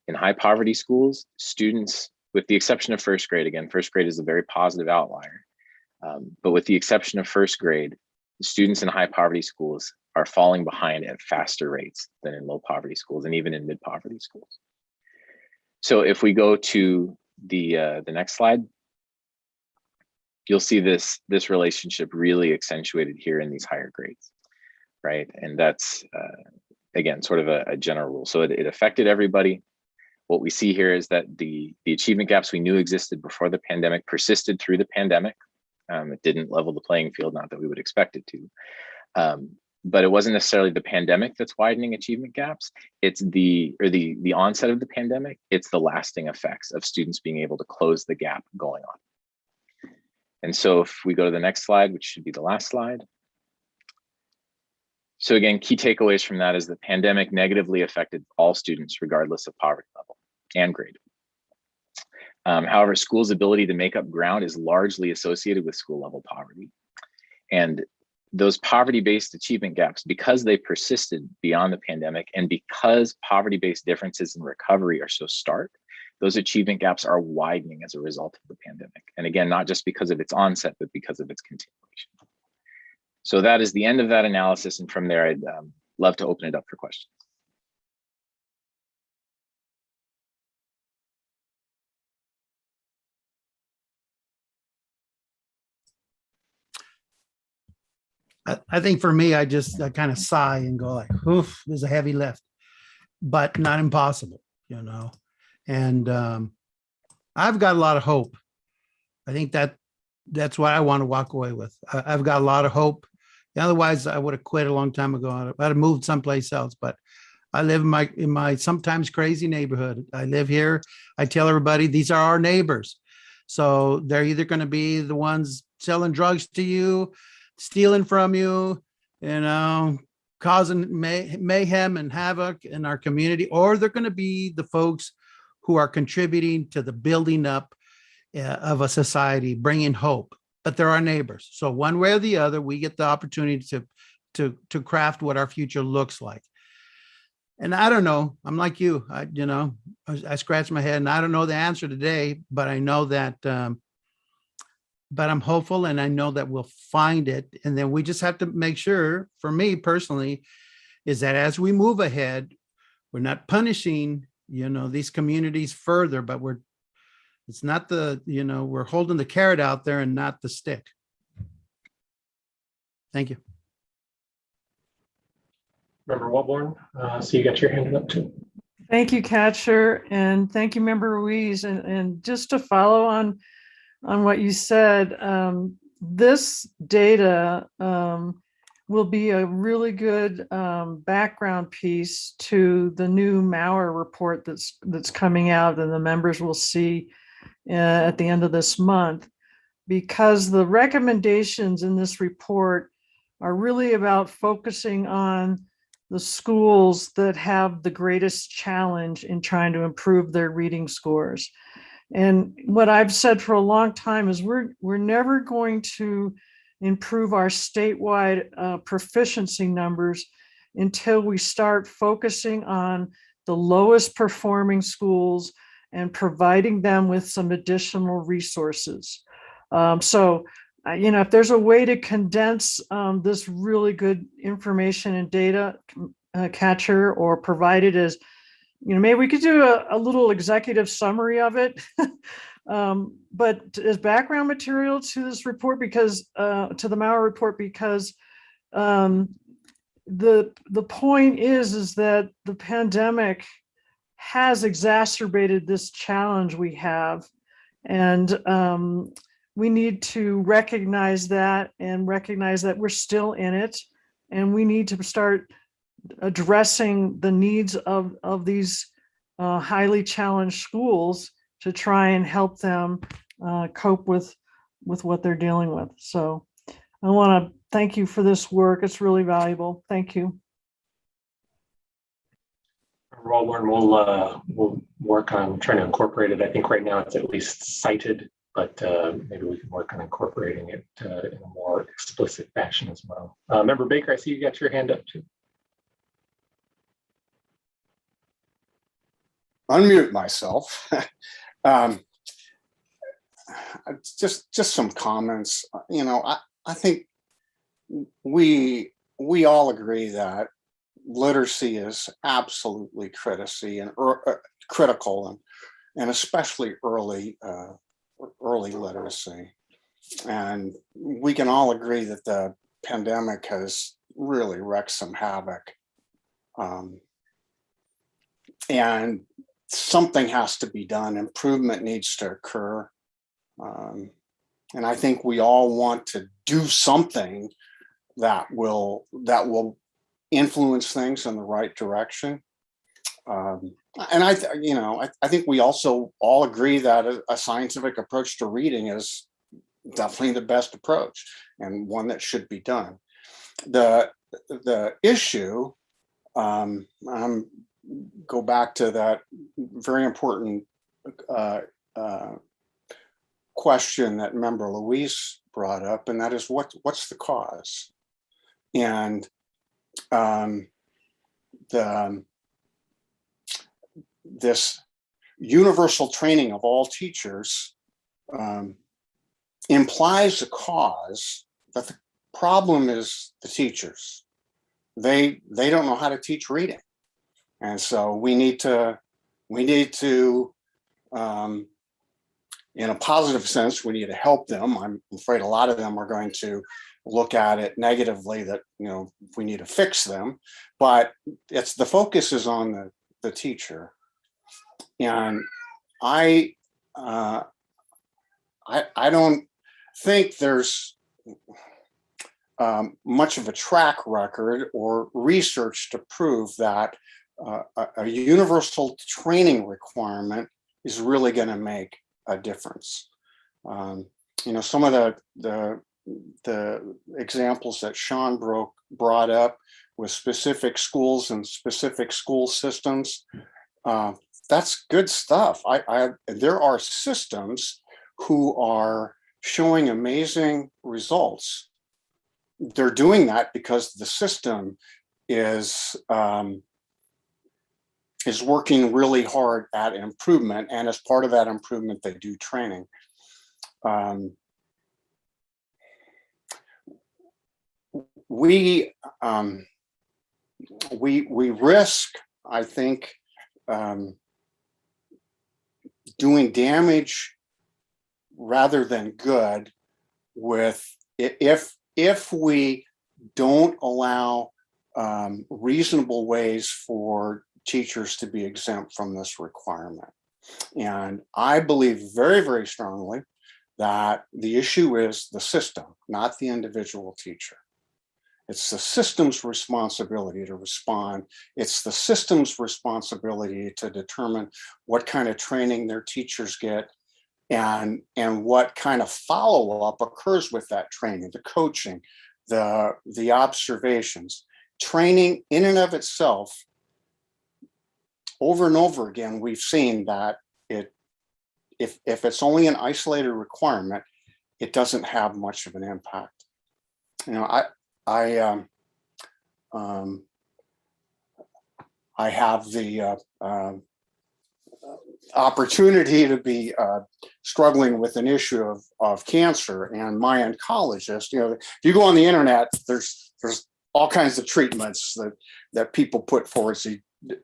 In high poverty schools, students, with the exception of first grade, again, first grade is a very positive outlier, but with the exception of first grade, students in high poverty schools are falling behind at faster rates than in low poverty schools and even in mid poverty schools. So if we go to the next slide, you'll see this relationship really accentuated here in these higher grades, right? And that's, again, sort of a general rule. So it affected everybody. What we see here is that the achievement gaps we knew existed before the pandemic persisted through the pandemic. It didn't level the playing field, not that we would expect it to. but it wasn't necessarily the pandemic that's widening achievement gaps. It's the onset of the pandemic. It's the lasting effects of students being able to close the gap going on. And so if we go to the next slide, which should be the last slide. So again, key takeaways from that is the pandemic negatively affected all students regardless of poverty level and grade. However, schools' ability to make up ground is largely associated with school level poverty. And those poverty-based achievement gaps, because they persisted beyond the pandemic and because poverty-based differences in recovery are so stark, those achievement gaps are widening as a result of the pandemic. And again, not just because of its onset, but because of its continuation. So that is the end of that analysis. And from there, I'd love to open it up for questions. I think for me, I kind of sigh and go like, oof, there's a heavy lift, but not impossible, you know? And I've got a lot of hope. I think that's what I want to walk away with. I've got a lot of hope. Otherwise, I would have quit a long time ago. I'd have moved someplace else, but I live in my sometimes crazy neighborhood. I live here. I tell everybody, these are our neighbors. So they're either going to be the ones selling drugs to you, stealing from you, you know, causing mayhem and havoc in our community, or they're going to be the folks who are contributing to the building up of a society, bringing hope. But they're our neighbors. So one way or the other, we get the opportunity to craft what our future looks like. And I don't know, I'm like you, I scratch my head and I don't know the answer today, but I know that, but I'm hopeful and I know that we'll find it. And then we just have to make sure, for me personally, is that as we move ahead, we're not punishing, these communities further, but it's not we're holding the carrot out there and not the stick. Thank you. Member Wellborn, so you got your hand up too. Thank you, Catcher, and thank you, Member Ruiz. And just to follow on what you said, this data will be a really good background piece to the new Maurer report that's coming out, and the members will see at the end of this month, because the recommendations in this report are really about focusing on the schools that have the greatest challenge in trying to improve their reading scores. And what I've said for a long time is we're never going to improve our statewide proficiency numbers until we start focusing on the lowest performing schools and providing them with some additional resources. If there's a way to condense this really good information and data, Catcher, or provide it as, maybe we could do a little executive summary of it, but as background material to this report, because to the Maurer report, because the point is that the pandemic has exacerbated this challenge we have, and we need to recognize that and recognize that we're still in it, and we need to start addressing the needs of these highly challenged schools to try and help them cope with what they're dealing with. So I want to thank you for this work. It's really valuable. Thank you. Wellborn, we'll work on trying to incorporate it. I think right now it's at least cited, but maybe we can work on incorporating it in a more explicit fashion as well. Member Baker, I see you got your hand up too. Unmute myself. Just some comments. I think we all agree that literacy is absolutely critical, and especially early literacy. And we can all agree that the pandemic has really wreaked some havoc. And something has to be done. Improvement needs to occur. And I think we all want to do something that will influence things in the right direction. And I think we also all agree that a scientific approach to reading is definitely the best approach and one that should be done. The issue, go back to that very important question that member Louise brought up, and that is what's the cause? And this universal training of all teachers implies a cause that the problem is the teachers. They don't know how to teach reading, and so we need to in a positive sense, we need to help them. I'm afraid a lot of them are going to look at it negatively, that we need to fix them, but the focus is on the teacher. And I don't think there's much of a track record or research to prove that a universal training requirement is really going to make a difference. Some of the examples that Sean brought up with specific schools and specific school systems, that's good stuff. There are systems who are showing amazing results. They're doing that because the system is working really hard at improvement, and as part of that improvement, they do training. We risk, I think, doing damage rather than good if we don't allow reasonable ways for teachers to be exempt from this requirement. And I believe very, very strongly that the issue is the system, not the individual teacher. It's the system's responsibility to respond. It's the system's responsibility to determine what kind of training their teachers get and what kind of follow-up occurs with that training, the coaching, the observations. Training in and of itself, over and over again, we've seen that if it's only an isolated requirement, it doesn't have much of an impact. I have the opportunity to be struggling with an issue of cancer, and my oncologist, if you go on the internet, there's all kinds of treatments that people put forward. So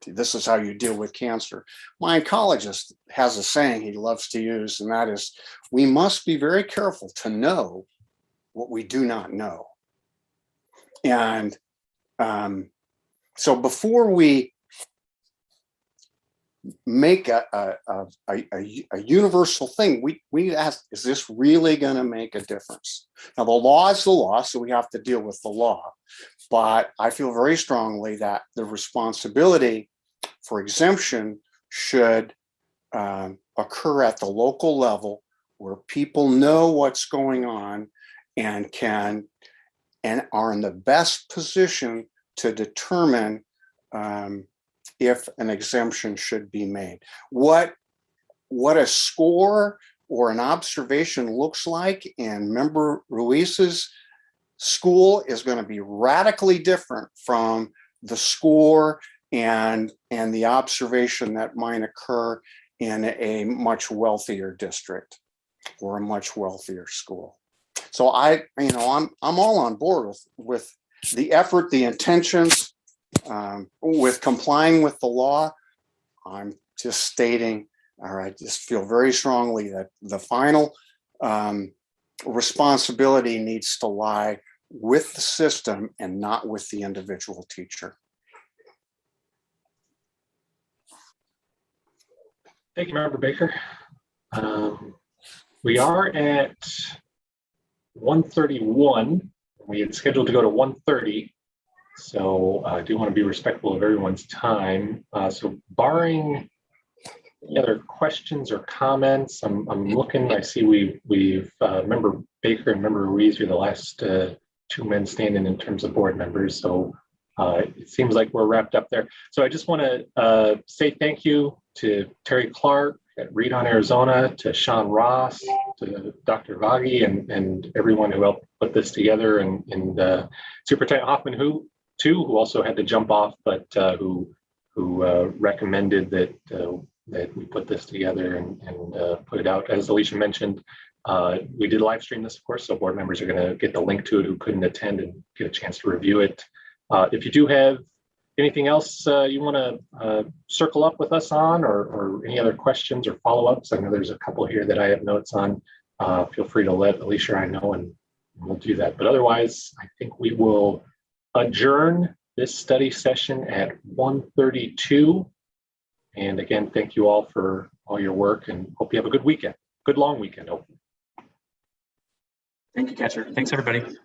this is how you deal with cancer. My oncologist has a saying he loves to use, and that is, we must be very careful to know what we do not know. And so before we make a universal thing, we need to ask, is this really going to make a difference? Now, the law is the law, so we have to deal with the law. But I feel very strongly that the responsibility for exemption should occur at the local level, where people know what's going on and are in the best position to determine if an exemption should be made. What a score or an observation looks like in Member Ruiz's school is going to be radically different from the score and the observation that might occur in a much wealthier district or a much wealthier school. So I'm all on board with the effort, the intentions, with complying with the law. I'm just stating, or I just feel very strongly that the final responsibility needs to lie with the system and not with the individual teacher. Thank you, Member Baker. We are at 1:31. We had scheduled to go to 1:30. So I do want to be respectful of everyone's time. So barring any other questions or comments, I'm looking, I see we've Member Baker and Member Ruiz are the last two men standing in terms of board members. So it seems like we're wrapped up there. So I just want to say thank you to Terry Clark at Read on Arizona, to Sean Ross, to Dr. Vaghi, and everyone who helped put this together, and Superintendent Hoffman, who also had to jump off, but who recommended that we put this together and put it out. As Alicia mentioned, we did live stream this, of course, so board members are going to get the link to it who couldn't attend and get a chance to review it. If you do have anything else you want to circle up with us on, or any other questions or follow-ups, I know there's a couple here that I have notes on. Feel free to let Alicia or I know, and we'll do that. But otherwise, I think we will adjourn this study session at 1:32. And again, thank you all for all your work, and hope you have a good weekend. Good long weekend, hopefully. Thank you, Catcher. Thanks, everybody.